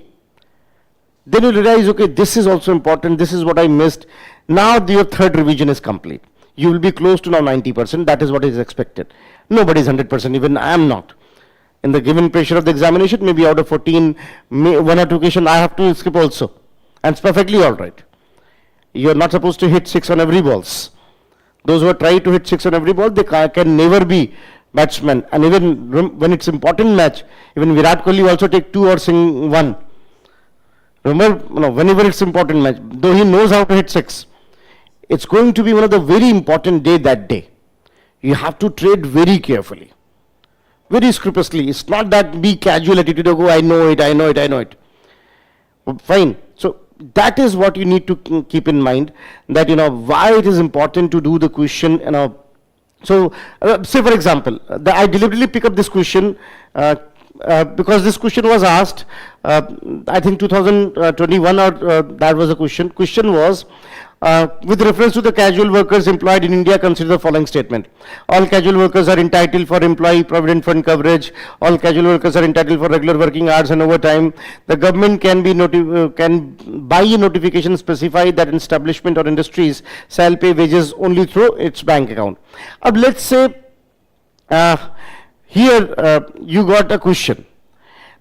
then you realize, okay, this is also important, this is what I missed. Now your third revision is complete. You will be close to now 90%, that is what is expected. Nobody is 100%, even I am not. In the given pressure of the examination, maybe out of 14, 1 or 2 questions I have to skip also. And it's perfectly all right. You are not supposed to hit 6 on every balls. Those who are trying to hit 6 on every ball, they can never be batsmen. And even when it's important match, even Virat Kohli also take 2 or sing 1. Remember, whenever it's important match, though he knows how to hit 6, it's going to be one of the very important day that day. You have to trade very carefully, very scrupulously. It's not that be casual attitude of, oh, I know it, I know it, I know it. Fine. So that is what you need to keep in mind, that why it is important to do the question. So say for example, I deliberately pick up this question because this question was asked, I think 2021 or that was the question. Question was, with reference to the casual workers employed in India, consider the following statement. All casual workers are entitled for employee provident fund coverage. All casual workers are entitled for regular working hours and overtime. The government can by a notification specify that an establishment or industries shall pay wages only through its bank account. Let's say here you got a question.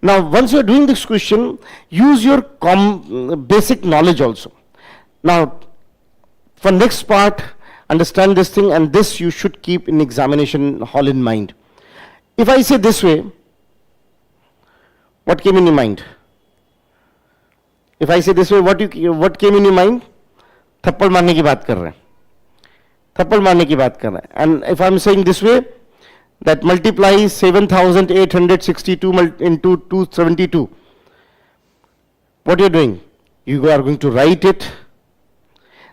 Now once you are doing this question, use your basic knowledge also. Now for next part, understand this thing, and this you should keep in examination hall in mind. If I say this way, what came in your mind? If I say this way, what came in your mind? थप्पड़ मारने की बात कर रहे हैं. थप्पड़ मारने की बात कर रहे हैं. And if I'm saying this way, that multiplies 7,862 into 272. What you're doing? You are going to write it,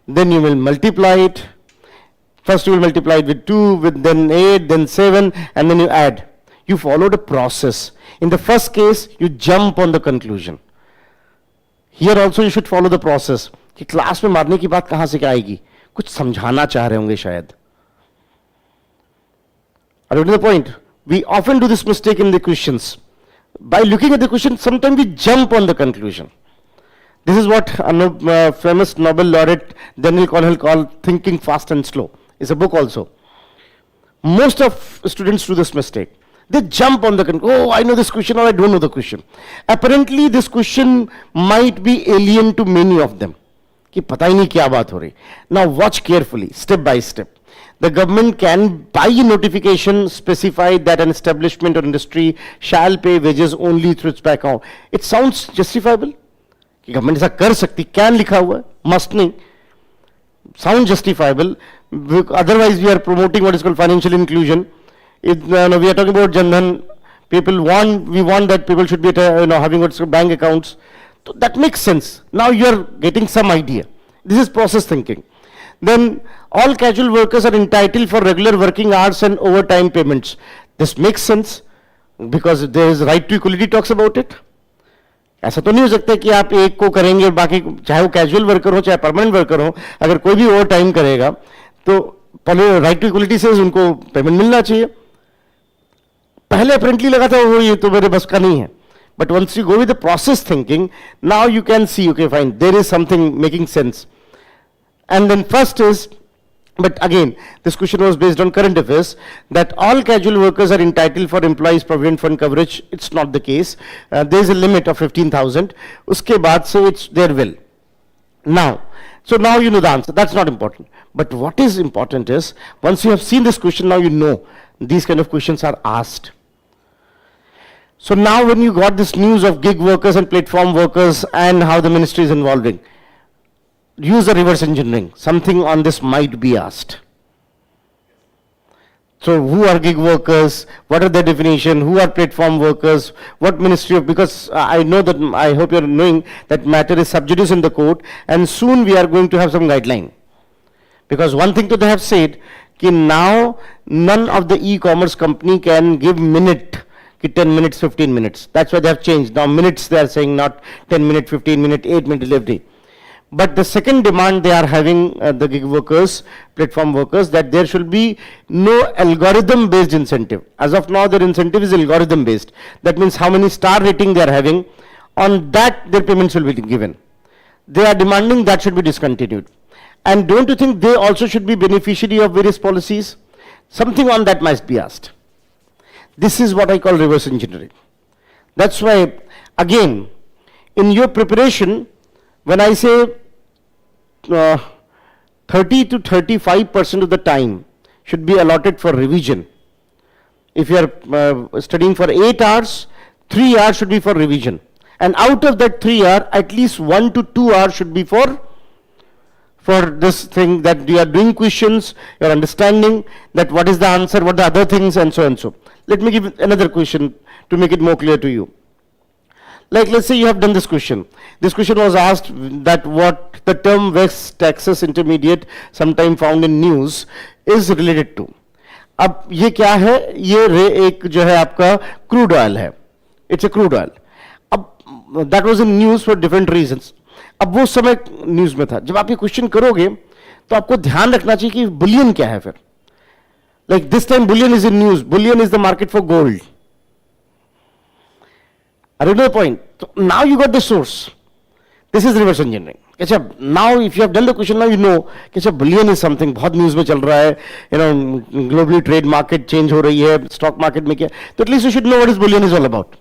then you will multiply it. First you will multiply it with 2, with then 8, then 7, and then you add. You followed a process. In the first case, you jump on the conclusion. Here also you should follow the process. कि class में मारने की बात कहाँ से क्या आएगी? कुछ समझाना चाह रहे होंगे शायद. Are you getting the point? We often do this mistake in the questions. By looking at the question, sometimes we jump on the conclusion. This is what a famous Nobel laureate Daniel Connell called thinking fast and slow. It's a book also. Most of students do this mistake. They jump on the conclusion. Oh, I know this question or I don't know the question. Apparently, this question might be alien to many of them. कि पता ही नहीं क्या बात हो रही. Now watch carefully, step by step. The government can, by notification, specify that an establishment or industry shall pay wages only through its bank account. It sounds justifiable. कि government ऐसा कर सकती, कैन लिखा हुआ है, मस्ट नहीं. Sound justifiable. Otherwise, we are promoting what is called financial inclusion. We are talking about Jan-Dhan. We want that people should be having what's called bank accounts. So that makes sense. Now you are getting some idea. This is process thinking. Then all casual workers are entitled for regular working hours and overtime payments. This makes sense because there is right to equality talks about it. ऐसा तो नहीं हो सकता कि आप एक को करेंगे बाकी चाहे वो कैजुअल वर्कर हो चाहे परमानेंट वर्कर हो अगर कोई भी ओवर टाइम करेगा तो पहले राइट टू इक्वलिटी से उनको पेमेंट मिलना चाहिए. पहले अपेरेंटली लगा था वो ये तो मेरे बस का नहीं है. But once you go with the process thinking, now you can see, okay, fine, there is something making sense. And then first is, but again, this question was based on current affairs, that all casual workers are entitled for employees provident fund coverage. It's not the case. There is a limit of 15,000. Uske baad se it's their will. Now, so now you know the answer. That's not important. But what is important is, once you have seen this question, now you know these kind of questions are asked. So now when you got this news of gig workers and platform workers and how the ministry is involving, use the reverse engineering. Something on this might be asked. So who are gig workers? What are their definition? Who are platform workers? What ministry of, because I know that, I hope you're knowing that matter is sub judice in the court and soon we are going to have some guideline. Because one thing that they have said, कि now none of the e-commerce company can give minute, 10 minutes, 15 minutes. That's why they have changed. Now minutes they are saying not 10 minute, 15 minute, 8 minute delivery. But the second demand they are having, the gig workers, platform workers, that there should be no algorithm based incentive. As of now their incentive is algorithm based. That means how many star rating they are having, on that their payments will be given. They are demanding that should be discontinued. And don't you think they also should be beneficiary of various policies? Something on that must be asked. This is what I call reverse engineering. That's why, again, in your preparation, when I say 30 to 35% of the time should be allotted for revision. If you are studying for 8 hours, 3 hours should be for revision. And out of that 3 hours, at least 1 to 2 hours should be for this thing that you are doing questions, you are understanding that what is the answer, what the other things and so and so. Let me give another question to make it more clear to you. Like let's say you have done this question. This question was asked that what the term West Texas Intermediate, sometime found in news, is related to. अब ये क्या है? ये एक जो है आपका crude oil है. It's a crude oil. अब that was in news for different reasons. अब वो समय न्यूज में था. जब आप ये क्वेश्चन करोगे तो आपको ध्यान रखना चाहिए कि बुलियन क्या है फिर. Like this time bullion is in news. Bullion is the market for gold. I don't know the point. So now you got the source. This is reverse engineering. अच्छा, now if you have done the question, now you know कि अच्छा bullion is something बहुत news में चल रहा है. You know, globally trade market change हो रही है, stock market में क्या. तो at least you should know what is bullion is all about.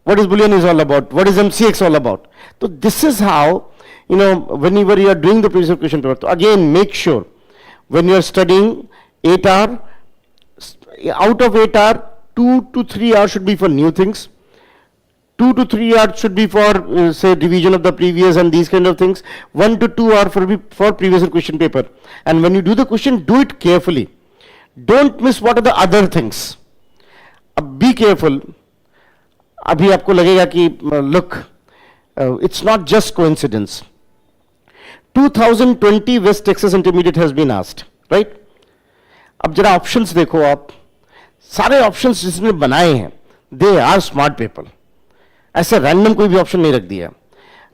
What is bullion is all about? What is MCX all about? So this is how, you know, whenever you are doing the previous question paper, so again make sure when you are studying 8 hours, out of 8 hours, 2 to 3 hours should be for new things. 2 to 3 hours should be for, say, revision of the previous and these kind of things. 1 to 2 hours for previous question paper. And when you do the question, do it carefully. Don't miss what are the other things. Be careful. Abhi aapko lagega ki, look, it's not just coincidence. 2020 West Texas Intermediate has been asked, right? अब जरा options देखो आप, सारे options जिसने बनाए हैं, they are smart people. ऐसे random कोई भी ऑप्शन नहीं रख दिया.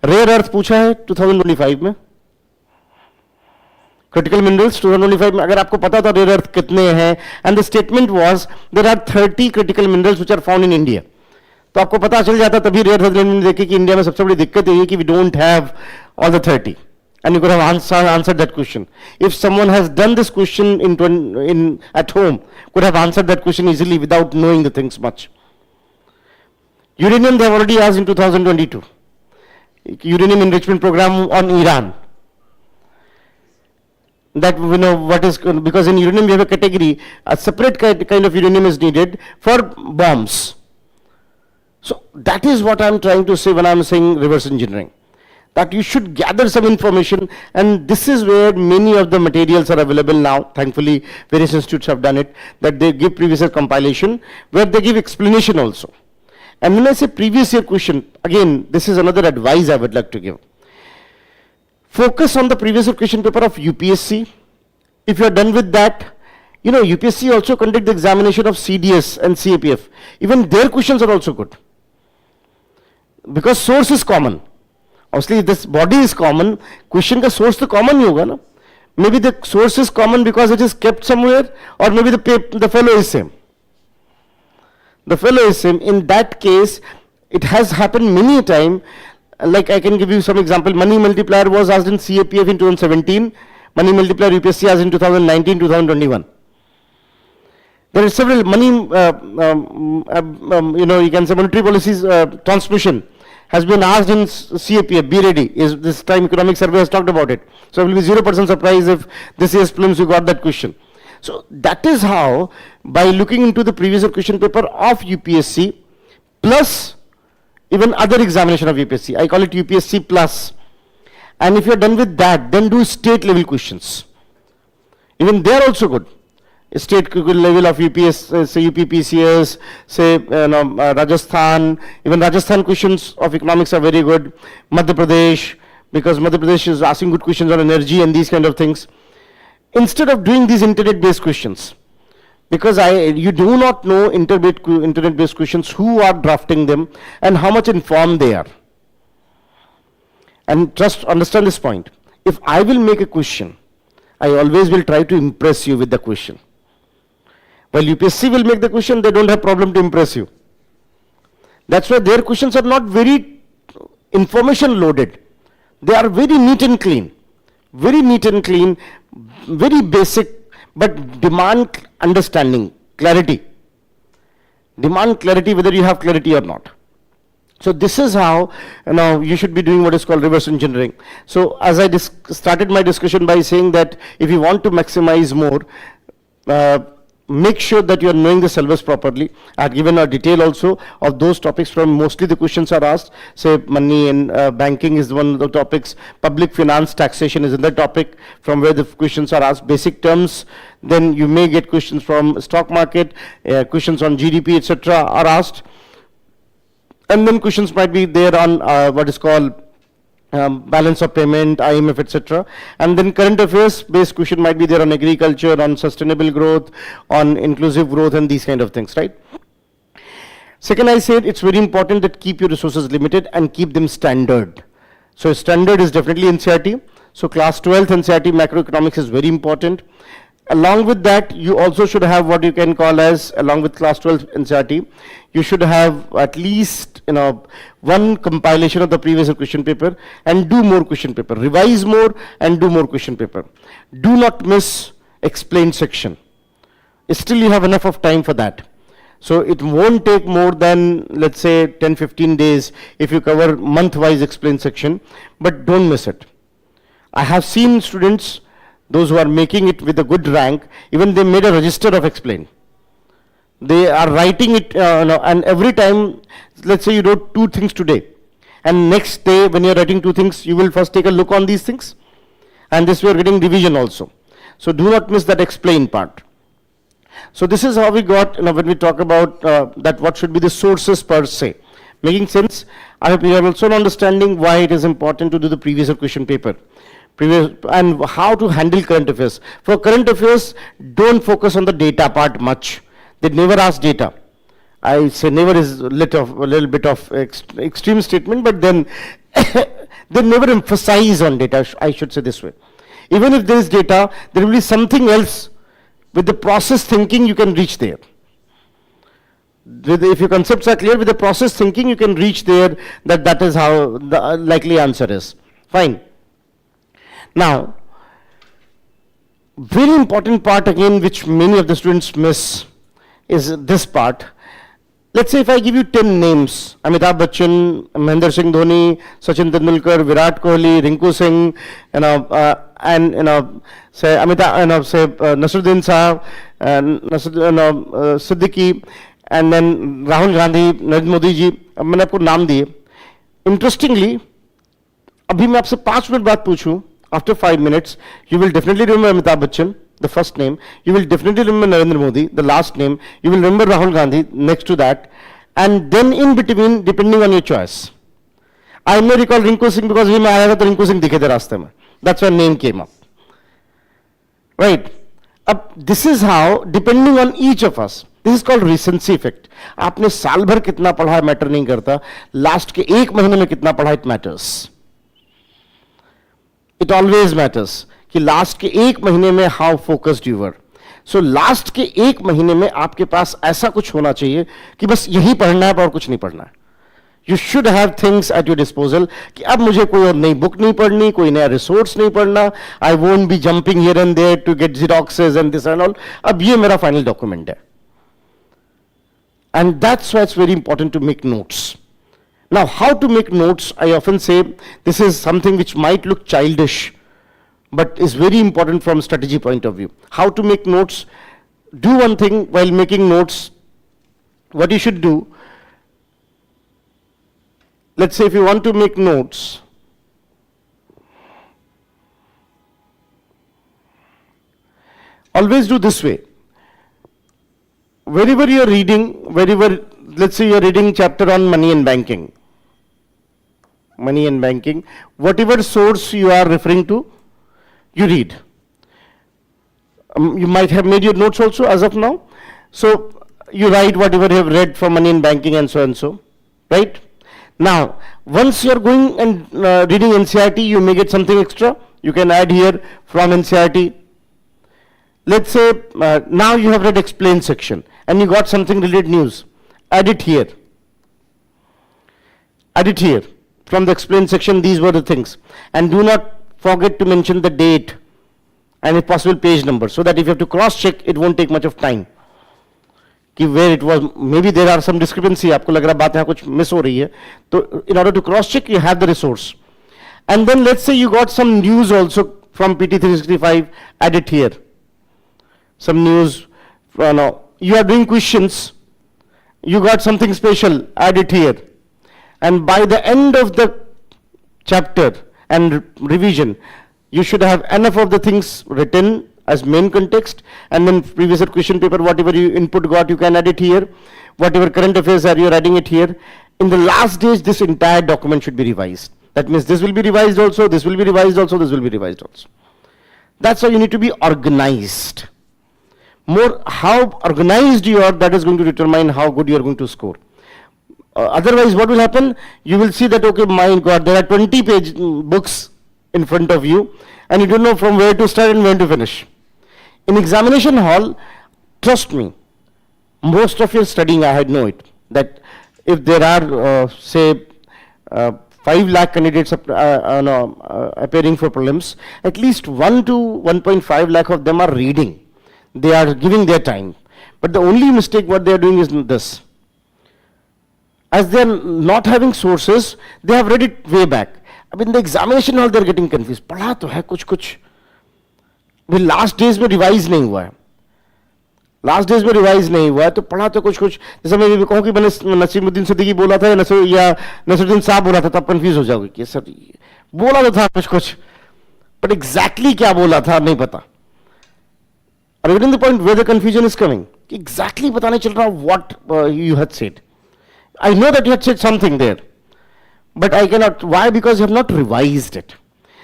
रेयर अर्थ पूछा है 2025 में, क्रिटिकल मिनरल्स 2025 में. अगर आपको पता था रेयर अर्थ कितने हैं, and the statement was there are 30 critical minerals which are found in India, तो आपको पता चल जाता तभी रेयर अर्थ ने देखी कि इंडिया में सबसे बड़ी दिक्कत यही है कि we don't have all the 30. And you could have answered that question. If someone has done this question at home, could have answered that question easily without knowing the things much. Uranium they have already asked in 2022. Uranium enrichment program on Iran. That we know what is, because in uranium we have a category, a separate kind of uranium is needed for bombs. So that is what I am trying to say when I am saying reverse engineering. That you should gather some information, and this is where many of the materials are available now. Thankfully, various institutes have done it, that they give previous year compilation, where they give explanation also. And when I say previous year question, again, this is another advice I would like to give. Focus on the previous year question paper of UPSC. If you are done with that, you know, UPSC also conduct the examination of CDS and CAPF. Even their questions are also good. Because source is common. Obviously, this body is common, question ka source to common ही होगा ना. Maybe the source is common because it is kept somewhere, or maybe the fellow is same. The fellow is same. In that case, it has happened many a time. Like I can give you some example. Money multiplier was asked in CAPF in 2017. Money multiplier UPSC asked in 2019, 2021. There are several money, you know, you can say monetary policies transmission has been asked in CAPF. Be ready. Is this time economic survey has talked about it. So it will be 0% surprise if this year's prelims you got that question. So that is how, by looking into the previous question paper of UPSC plus even other examination of UPSC, I call it UPSC plus. And if you are done with that, then do state level questions. Even they are also good. State level of UPS, say UPPCS, say Rajasthan. Even Rajasthan questions of economics are very good. Madhya Pradesh, because Madhya Pradesh is asking good questions on energy and these kind of things. Instead of doing these internet-based questions, because you do not know internet-based questions, who are drafting them and how much informed they are. And just understand this point. If I will make a question, I always will try to impress you with the question. While UPSC will make the question, they don't have problem to impress you. That's why their questions are not very information loaded. They are very neat and clean. Very neat and clean, very basic, but demand understanding, clarity. Demand clarity whether you have clarity or not. So this is how you should be doing what is called reverse engineering. So as I started my discussion by saying that if you want to maximize more, make sure that you are knowing the syllabus properly. I have given a detail also of those topics from mostly the questions are asked. Say money and banking is one of the topics. Public finance taxation is another topic from where the questions are asked. Basic terms, then you may get questions from stock market, questions on GDP, etc. are asked. And then questions might be there on what is called balance of payment, IMF, etc. And then current affairs based question might be there on agriculture, on sustainable growth, on inclusive growth and these kind of things, right? Second, I said it's very important that keep your resources limited and keep them standard. So standard is definitely NCERT. So class 12th NCERT macroeconomics is very important. Along with that, you also should have what you can call as, along with class 12 NCERT, you should have at least one compilation of the previous question paper and do more question paper. Revise more and do more question paper. Do not miss explained section. Still you have enough of time for that. So it won't take more than, let's say, 10-15 days if you cover month-wise explained section, but don't miss it. I have seen students, those who are making it with a good rank, even they made a register of explain. They are writing it, and every time, let's say you wrote 2 things today, and next day when you're writing 2 things, you will first take a look on these things, and this we are getting revision also. So do not miss that explain part. So this is how we got, when we talk about that what should be the sources per se. Making sense? I hope you have also an understanding why it is important to do the previous year question paper. And how to handle current affairs. For current affairs, don't focus on the data part much. They never ask data. I say never is a little bit of extreme statement, but then they never emphasize on data, I should say this way. Even if there is data, there will be something else. With the process thinking, you can reach there. If your concepts are clear, with the process thinking, you can reach there, that is how the likely answer is. Fine. Now, very important part again, which many of the students miss, is this part. Let's say if I give you 10 names, Amitabh Bachchan, Mahendra Singh Dhoni, Sachin Tendulkar, Virat Kohli, Rinku Singh, and say Amitabh, say Nasruddin Saab, Siddiqui, and then Rahul Gandhi, Narendra Modi ji, अब मैंने आपको नाम दिए. Interestingly, अभी मैं आपसे 5 minute बाद पूछूं, after 5 minutes, you will definitely remember Amitabh Bachchan, the first name. You will definitely remember Narendra Modi, the last name. You will remember Rahul Gandhi next to that. And then in between, depending on your choice. I may recall Rinku Singh because मैं आया था तो Rinku Singh दिखे थे रास्ते में. That's why name came up. Right? This is how, depending on each of us, this is called recency effect. आपने साल भर कितना पढ़ा है मैटर नहीं करता. लास्ट के 1 महीने में कितना पढ़ा it matters. It always matters कि लास्ट के 1 महीने में how focused you were. So last के 1 महीने में आपके पास ऐसा कुछ होना चाहिए कि बस यही पढ़ना है और कुछ नहीं पढ़ना है. You should have things at your disposal कि अब मुझे कोई और नई बुक नहीं पढ़नी, कोई नया रिसोर्स नहीं पढ़ना. I won't be jumping here and there to get xeroxes and this and all. अब ये मेरा final document है. And that's why it's very important to make notes. Now, how to make notes? I often say this is something which might look childish, but is very important from strategy point of view. How to make notes? Do one thing while making notes. What you should do, let's say if you want to make notes, always do this way. Wherever you are reading, let's say you are reading chapter on money and banking. Money and banking, whatever source you are referring to, you read. You might have made your notes also as of now. So you write whatever you have read for money and banking and so and so, right? Now, once you are going and reading NCERT, you may get something extra. You can add here from NCERT. Let's say now you have read explain section and you got something related news. Add it here. Add it here. From the explain section, these were the things. And do not forget to mention the date and if possible page number, so that if you have to cross check, it won't take much of time. कि where it was, maybe there are some discrepancy, आपको लग रहा बात यहाँ कुछ miss हो रही है. तो in order to cross check, you have the resource. And then let's say you got some news also from PT 365, add it here. Some news, you are doing questions, you got something special, add it here. And by the end of the chapter and revision, you should have enough of the things written as main context, and then previous year question paper, whatever you input got, you can add it here. Whatever current affairs are, you are adding it here. In the last days, this entire document should be revised. That means this will be revised also, this will be revised also, this will be revised also. That's how you need to be organized. More how organized you are, that is going to determine how good you are going to score. Otherwise, what will happen? You will see that, okay, my God, there are 20-page books in front of you, and you don't know from where to start and when to finish. In examination hall, trust me, most of your studying, I know it, that if there are, say, 5 lakh candidates appearing for prelims, at least 1 to 1.5 lakh of them are reading. They are giving their time. But the only mistake what they are doing is this. As they are not having sources, they have read it way back. In the examination hall, they are getting confused. पढ़ा तो है कुछ. भी last days में revise नहीं हुआ है. Last days में revise नहीं हुआ है, तो पढ़ा तो कुछ. जैसे मैं भी कहूँ कि मैंने नसीमुद्दीन सिद्दीकी बोला था या नसरुद्दीन साहब बोला था, तब confuse हो जाओगे कि सर बोला तो था कुछ. But exactly क्या बोला था नहीं पता. Are you getting the point where the confusion is coming? exactly बताने चल रहा what you had said. I know that you had said something there, but I cannot. Why? Because you have not revised it.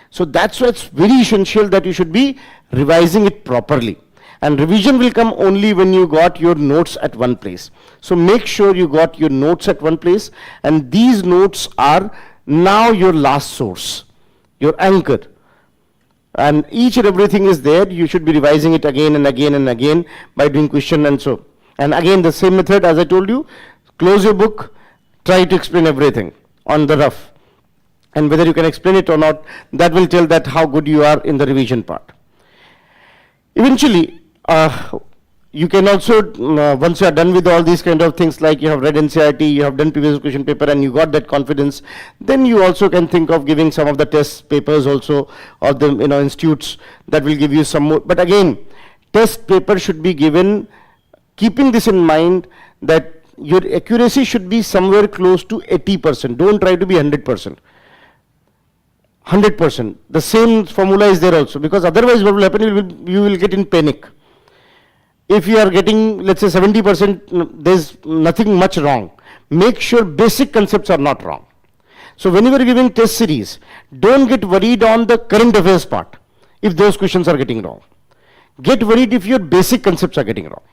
So that's why it's very essential that you should be revising it properly. And revision will come only when you got your notes at one place. So make sure you got your notes at one place, and these notes are now your last source, your anchor. And each and everything is there. You should be revising it again and again and again by doing question and so. And again, the same method as I told you, close your book, try to explain everything on the rough. And whether you can explain it or not, that will tell that how good you are in the revision part. Eventually, you can also, once you are done with all these kind of things, like you have read NCERT, you have done previous question paper, and you got that confidence, then you also can think of giving some of the test papers also, or the institutes that will give you some more. But again, test paper should be given, keeping this in mind that your accuracy should be somewhere close to 80%. Don't try to be 100%. 100%. The same formula is there also, because otherwise what will happen, you will get in panic. If you are getting, let's say 70%, there's nothing much wrong. Make sure basic concepts are not wrong. So whenever giving test series, don't get worried on the current affairs part if those questions are getting wrong. Get worried if your basic concepts are getting wrong.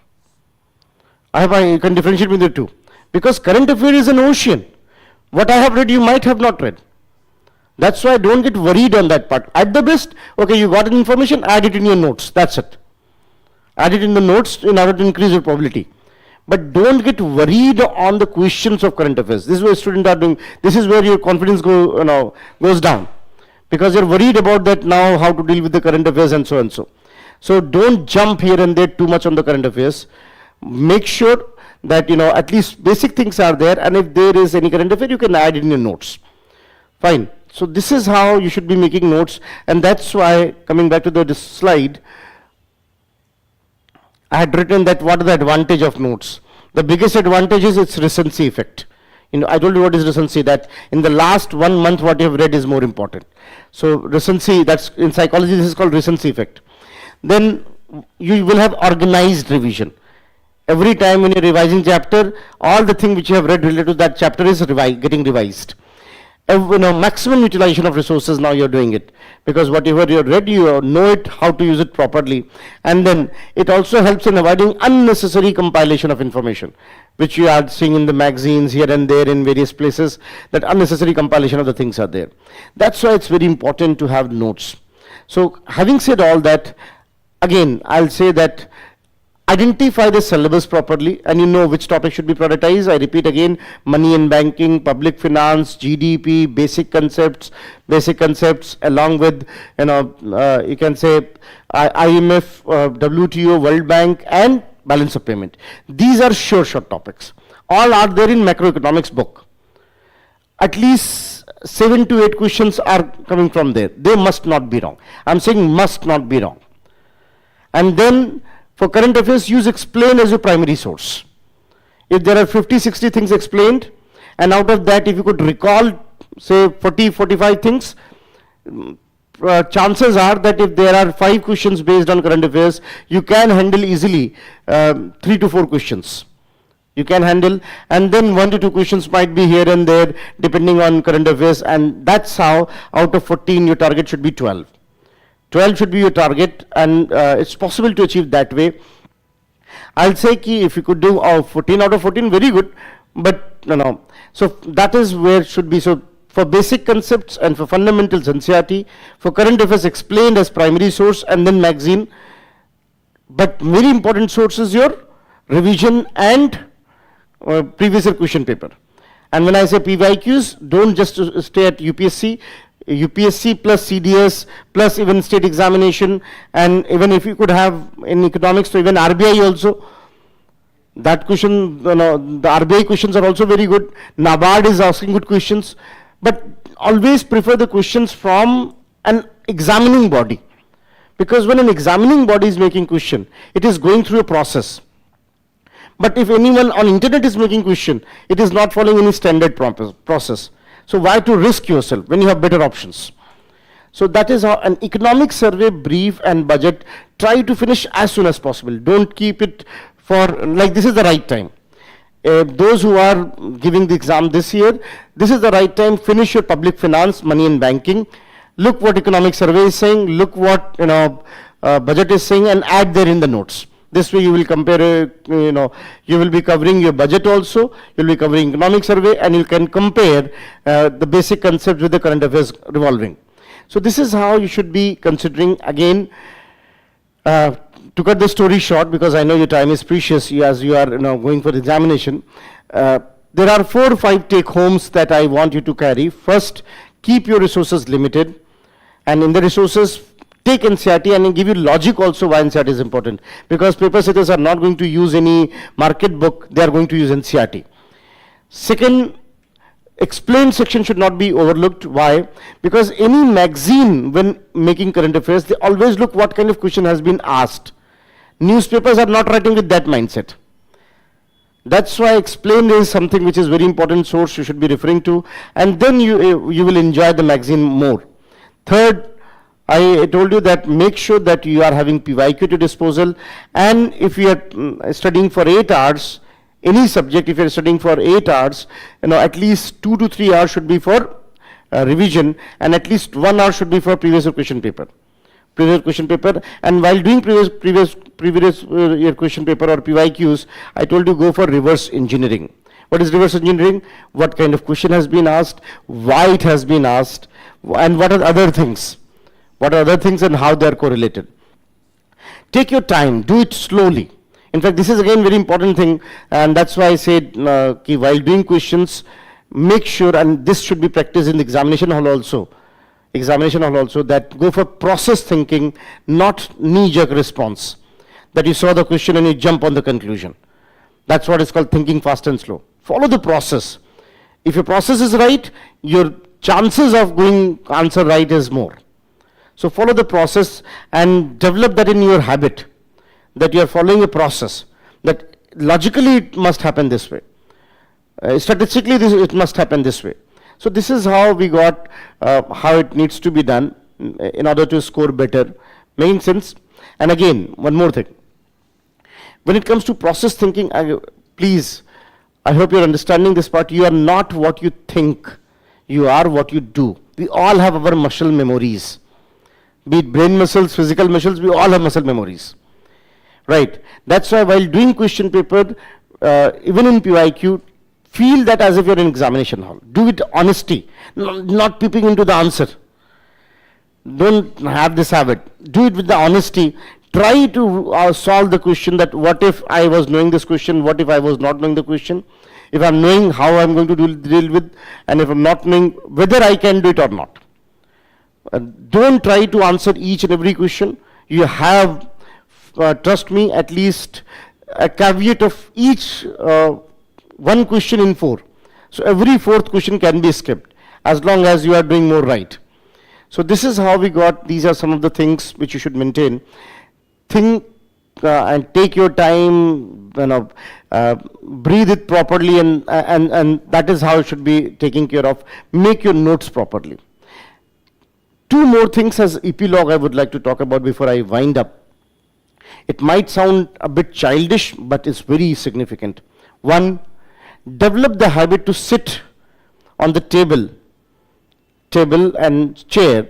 I can differentiate between the two. Because current affair is an ocean. What I have read, you might have not read. That's why don't get worried on that part. At the best, okay, you got an information, add it in your notes. That's it. Add it in the notes in order to increase your probability. But don't get worried on the questions of current affairs. This is what students are doing. This is where your confidence goes down. Because you're worried about that now, how to deal with the current affairs and so and so. So don't jump here and there too much on the current affairs. Make sure that, at least basic things are there, and if there is any current affair, you can add it in your notes. Fine. So this is how you should be making notes, and that's why, coming back to this slide, I had written that what is the advantage of notes. The biggest advantage is its recency effect. I told you what is recency, that in the last 1 month what you have read is more important. So recency, that's in psychology, this is called recency effect. Then you will have organized revision. Every time when you're revising chapter, all the thing which you have read related to that chapter is getting revised. Maximum utilization of resources, now you're doing it, because whatever you read, you know it, how to use it properly. And then it also helps in avoiding unnecessary compilation of information, which you are seeing in the magazines here and there in various places, that unnecessary compilation of the things are there. That's why it's very important to have notes. So having said all that, again, I'll say that identify the syllabus properly, and you know which topic should be prioritized. I repeat again, money and banking, public finance, GDP, basic concepts along with, you can say IMF, WTO, World Bank, and balance of payment. These are short topics. All are there in macroeconomics book. At least 7 to 8 questions are coming from there. They must not be wrong. I'm saying must not be wrong. And then for current affairs, use explain as your primary source. If there are 50, 60 things explained, and out of that, if you could recall, say 40, 45 things, chances are that if there are 5 questions based on current affairs, you can handle easily 3 to 4 questions. You can handle, and then 1 to 2 questions might be here and there, depending on current affairs, and that's how out of 14, your target should be 12. 12 should be your target, and it's possible to achieve that way. I'll say if you could do 14 out of 14, very good, but so that is where it should be. So for basic concepts and for fundamentals NCERT, for current affairs explained as primary source and then magazine, but very important source is your revision and previous year question paper. And when I say PYQs, don't just stay at UPSC plus CDS plus even state examination, and even if you could have in economics, so even RBI also, that question, the RBI questions are also very good. NABARD is asking good questions, but always prefer the questions from an examining body, because when an examining body is making question, it is going through a process. But if anyone on internet is making question, it is not following any standard process. So why to risk yourself when you have better options? So that is how an economic survey, brief and budget, try to finish as soon as possible. Don't keep it for, like, this is the right time. Those who are giving the exam this year, this is the right time. Finish your public finance, money and banking. Look what economic survey is saying. Look what budget is saying, and add there in the notes. This way you will compare. You will be covering your budget also. You will be covering economic survey, and you can compare the basic concepts with the current affairs revolving. So this is how you should be considering. Again, to cut the story short, because I know your time is precious as you are going for the examination, there are 4 or 5 take-homes that I want you to carry. First, keep your resources limited, and in the resources, take NCERT and give you logic also why NCERT is important. Because paper setters are not going to use any market book, they are going to use NCERT. Second, explained section should not be overlooked. Why? Because any magazine, when making current affairs, they always look what kind of question has been asked. Newspapers are not writing with that mindset. That's why explained is something which is very important source you should be referring to, and then you will enjoy the magazine more. Third, I told you that make sure that you are having PYQ to disposal, and if you are studying for 8 hours, any subject, if you are studying for 8 hours, at least 2 to 3 hours should be for revision, and at least 1 hour should be for previous question paper. And while doing previous year question paper or PYQs, I told you go for reverse engineering. What is reverse engineering? What kind of question has been asked, why it has been asked, and what are other things. What are other things and how they are correlated. Take your time, do it slowly. In fact, this is again very important thing, and that's why I said while doing questions, make sure, and this should be practiced in the examination hall also, that go for process thinking, not knee-jerk response. That you saw the question and you jump on the conclusion. That's what is called thinking fast and slow. Follow the process. If your process is right, your chances of going answer right is more. So follow the process and develop that in your habit, that you are following a process, that logically it must happen this way. Statistically it must happen this way. So this is how we got how it needs to be done in order to score better. Making sense? And again, one more thing. When it comes to process thinking, please, I hope you're understanding this part. You are not what you think. You are what you do. We all have our muscle memories. Be it brain muscles, physical muscles, we all have muscle memories. Right? That's why while doing question paper, even in PYQ, feel that as if you're in examination hall. Do it honesty, not peeping into the answer. Don't have this habit. Do it with the honesty. Try to solve the question that what if I was knowing this question, what if I was not knowing the question, if I'm knowing how I'm going to deal with, and if I'm not knowing whether I can do it or not. Don't try to answer each and every question. You have, trust me, at least a caveat of each one question in 4. So every 4th question can be skipped as long as you are doing more right. So this is how we got, these are some of the things which you should maintain. Think and take your time, breathe it properly, and that is how it should be taken care of. Make your notes properly. 2 more things as epilogue I would like to talk about before I wind up. It might sound a bit childish, but it's very significant. 1, develop the habit to sit on the table and chair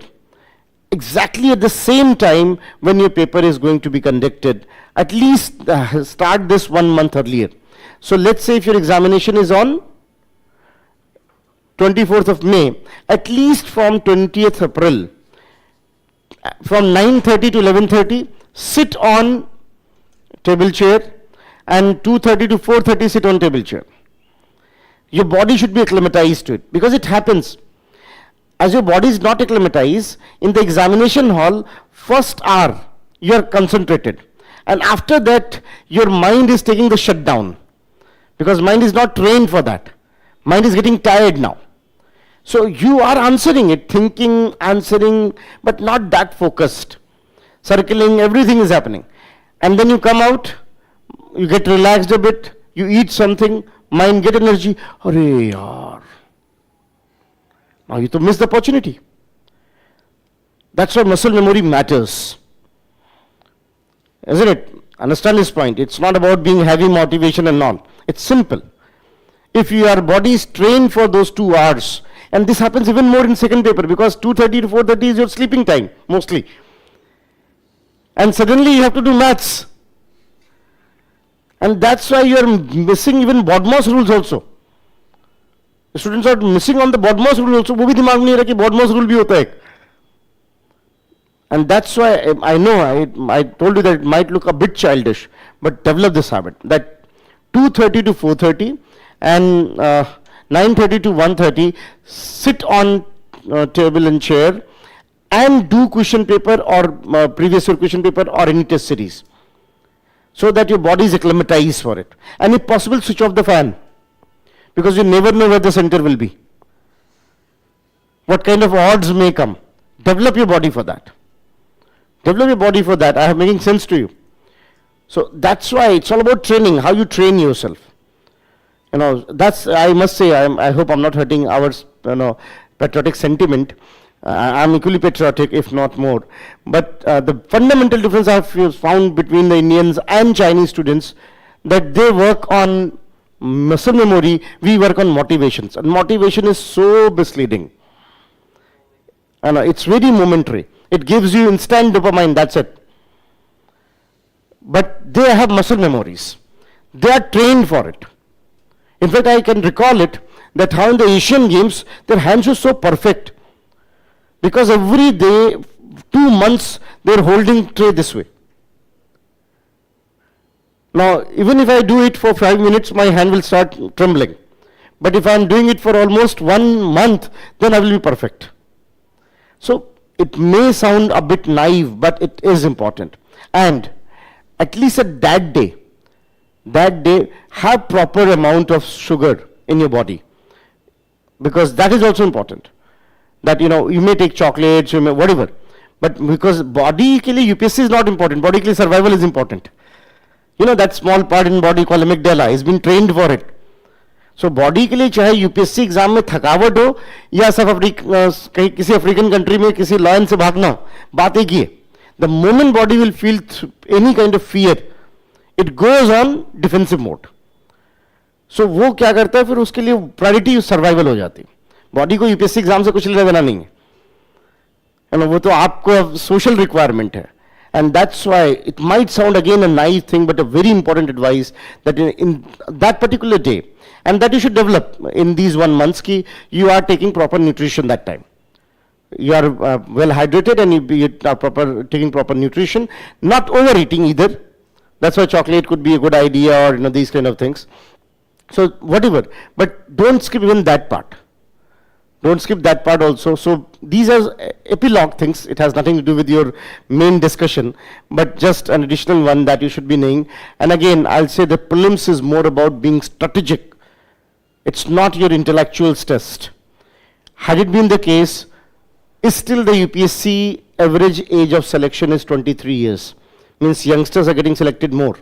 exactly at the same time when your paper is going to be conducted. At least start this 1 month earlier. So let's say if your examination is on 24th of May, at least from 20th April, from 9:30 to 11:30, sit on table chair, and 2:30 to 4:30 sit on table chair. Your body should be acclimatized to it, because it happens. As your body is not acclimatized, in the examination hall, first hour, you are concentrated. And after that, your mind is taking the shutdown, because mind is not trained for that. Mind is getting tired now. So you are answering it, thinking, answering, but not that focused. Circling, everything is happening. And then you come out, you get relaxed a bit, you eat something, mind get energy. Arey yaar. Now you to miss the opportunity. That's why muscle memory matters. Isn't it? Understand this point. It's not about being heavy motivation and all. It's simple. If your body is trained for those 2 hours, and this happens even more in second paper because 2:30 to 4:30 is your sleeping time mostly. And suddenly you have to do maths. And that's why you are missing even BODMAS rules also. The students are missing on the BODMAS rule also. वो भी दिमाग में नहीं रहा कि BODMAS rule भी होता है. And that's why I know I told you that it might look a bit childish, but develop this habit that 2:30 to 4:30 and 9:30 to 1:30 sit on table and chair and do question paper or previous year question paper or any test series, so that your body is acclimatized for it. And if possible, switch off the fan, because you never know where the center will be, what kind of odds may come. Develop your body for that. Develop your body for that. I am making sense to you. So that's why it's all about training, how you train yourself. You know, that's, I must say, I hope I'm not hurting our, patriotic sentiment. I'm equally patriotic, if not more. But the fundamental difference I've found between the Indians and Chinese students, that they work on muscle memory, we work on motivations. And motivation is so misleading. And it's very momentary. It gives you instant dopamine, that's it. But they have muscle memories. They are trained for it. In fact, I can recall it, that how in the Asian Games, their hands were so perfect. Because every day, 2 months, they're holding tray this way. Now, even if I do it for 5 minutes, my hand will start trembling. But if I'm doing it for almost 1 month, then I will be perfect. So, it may sound a bit naive, but it is important. And at least at that day, have proper amount of sugar in your body. Because that is also important. That, you may take chocolates, you may whatever. But because body ke liye UPSC is not important, body ke liye survival is important. That small part in body called amygdala is been trained for it. So body के लिए चाहे UPSC exam में थकावट हो या सब कहीं किसी अफ्रीकन कंट्री में किसी लायन से भागना हो, बात एक ही है. The moment body will feel any kind of fear, it goes on defensive mode. So वो क्या करता है, फिर उसके लिए प्रायोरिटी सर्वाइवल हो जाती है. बॉडी को यूपीएससी एग्जाम से कुछ लेना देना नहीं है, वो तो आपको सोशल रिक्वायरमेंट है. And that's why it might sound again a naive thing, but a very important advice that in that particular day, and that you should develop in these 1 months, ki you are taking proper nutrition that time. You are well hydrated and you are taking proper nutrition, not overeating either. That's why chocolate could be a good idea, or these kind of things. So whatever, but don't skip even that part. Don't skip that part also. So these are epilogue things. It has nothing to do with your main discussion, but just an additional one that you should be knowing. And again, I'll say the prelims is more about being strategic. It's not your intellectual test. Had it been the case, still the UPSC average age of selection is 23 years. Means youngsters are getting selected more.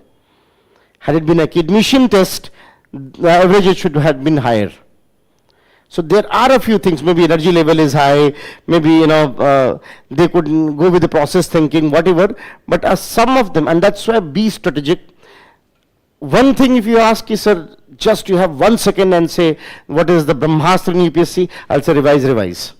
Had it been an academician test, the average age should have been higher. So there are a few things, maybe energy level is high, maybe they could go with the process thinking, whatever, but some of them, and that's why be strategic. One thing if you ask is, sir, just you have 1 second and say, what is the Brahmastra in UPSC? I'll say revise.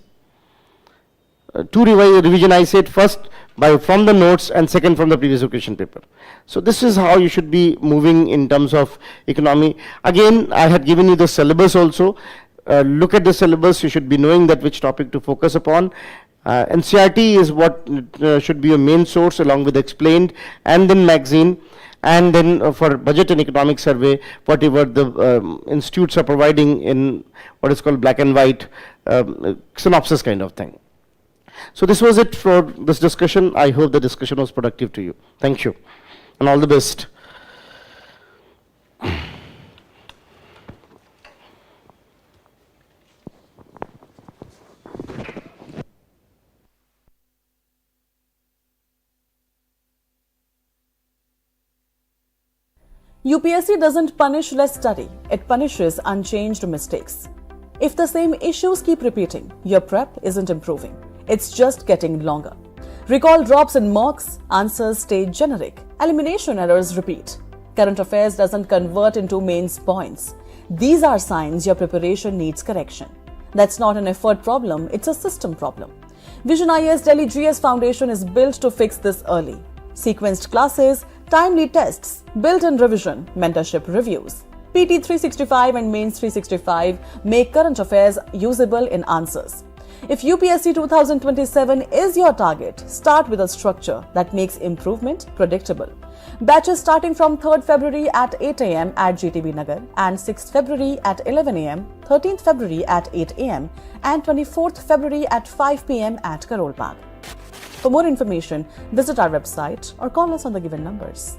Two revision I said, first from the notes and second from the previous question paper. So this is how you should be moving in terms of economy. Again, I had given you the syllabus also. Look at the syllabus, you should be knowing that which topic to focus upon. NCRT is what should be your main source along with explained, and then magazine, and then for budget and economic survey, whatever the institutes are providing in what is called black and white synopsis kind of thing. So this was it for this discussion. I hope the discussion was productive to you. Thank you and all the best. UPSC doesn't punish less study, it punishes unchanged mistakes. If the same issues keep repeating, your prep isn't improving, it's just getting longer. Recall drops in mocks, answers stay generic, elimination errors repeat. Current affairs doesn't convert into mains points. These are signs your preparation needs correction. That's not an effort problem, it's a system problem. Vision IAS Delhi GS Foundation is built to fix this early. Sequenced classes, timely tests, built-in revision, mentorship reviews. PT 365 and Mains 365 make current affairs usable in answers. If UPSC 2027 is your target, start with a structure that makes improvement predictable. Batches starting from 3rd February at 8 am at GTB Nagar and 6th February at 11 am, 13th February at 8 am and 24th February at 5 pm at Karol Bagh. For more information, visit our website or call us on the given numbers.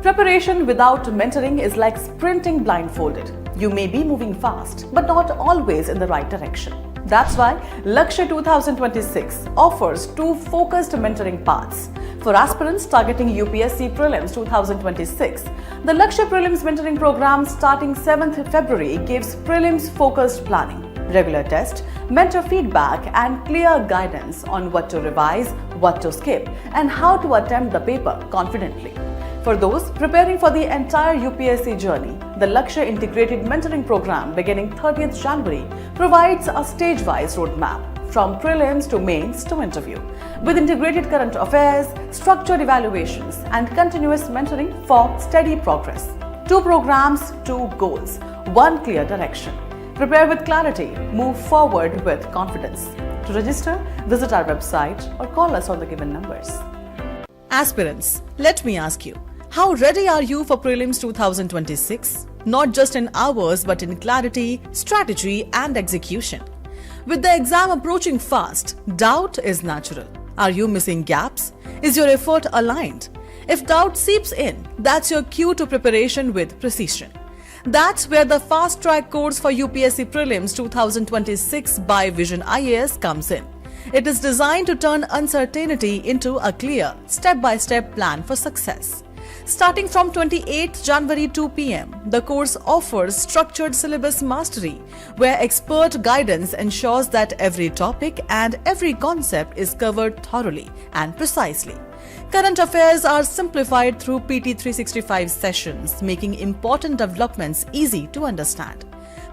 Preparation without mentoring is like sprinting blindfolded. You may be moving fast, but not always in the right direction. That's why Lakshya 2026 offers two focused mentoring paths. For aspirants targeting UPSC Prelims 2026, the Lakshya Prelims Mentoring Program starting 7th February gives prelims focused planning, regular test, mentor feedback and clear guidance on what to revise, what to skip and how to attempt the paper confidently. For those preparing for the entire UPSC journey, the Lakshya Integrated Mentoring Program beginning 30th January provides a stage-wise roadmap from prelims to mains to interview, with integrated current affairs, structured evaluations and continuous mentoring for steady progress. 2 programs, 2 goals, 1 clear direction. Prepare with clarity, move forward with confidence. To register, visit our website or call us on the given numbers. Aspirants, let me ask you, how ready are you for Prelims 2026? Not just in hours, but in clarity, strategy, and execution. With the exam approaching fast, doubt is natural. Are you missing gaps? Is your effort aligned? If doubt seeps in, that's your cue to preparation with precision. That's where the fast track course for UPSC Prelims 2026 by Vision IAS comes in. It is designed to turn uncertainty into a clear, step-by-step plan for success. Starting from 28th January 2 pm, the course offers structured syllabus mastery, where expert guidance ensures that every topic and every concept is covered thoroughly and precisely. Current affairs are simplified through PT 365 sessions, making important developments easy to understand.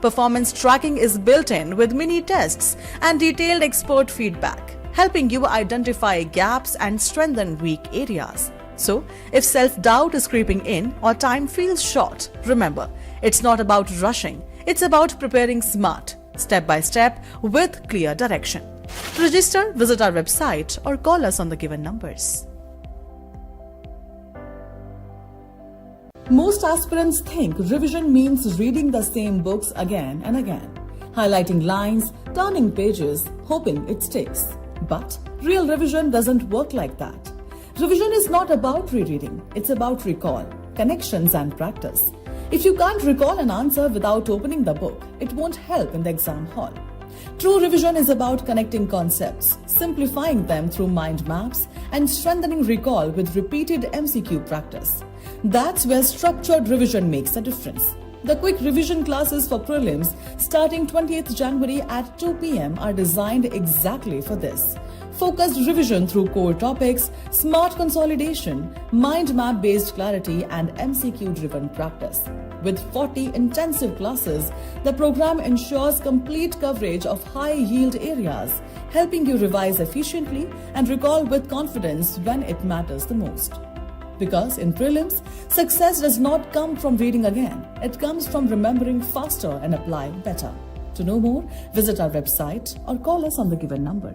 Performance tracking is built in with mini tests and detailed expert feedback, helping you identify gaps and strengthen weak areas. So, if self-doubt is creeping in or time feels short, remember, it's not about rushing, it's about preparing smart, step by step, with clear direction. To register, visit our website or call us on the given numbers. Most aspirants think revision means reading the same books again and again, highlighting lines, turning pages, hoping it sticks. But real revision doesn't work like that. Revision is not about rereading, it's about recall, connections and practice. If you can't recall an answer without opening the book, it won't help in the exam hall. True revision is about connecting concepts, simplifying them through mind maps, and strengthening recall with repeated MCQ practice. That's where structured revision makes a difference. The quick revision classes for prelims starting 20th January at 2 p.m. are designed exactly for this. Focused revision through core topics, smart consolidation, mind map based clarity, and MCQ driven practice. With 40 intensive classes, the program ensures complete coverage of high yield areas, helping you revise efficiently and recall with confidence when it matters the most. Because in prelims, success does not come from reading again. It comes from remembering faster and applying better. To know more, visit our website or call us on the given number.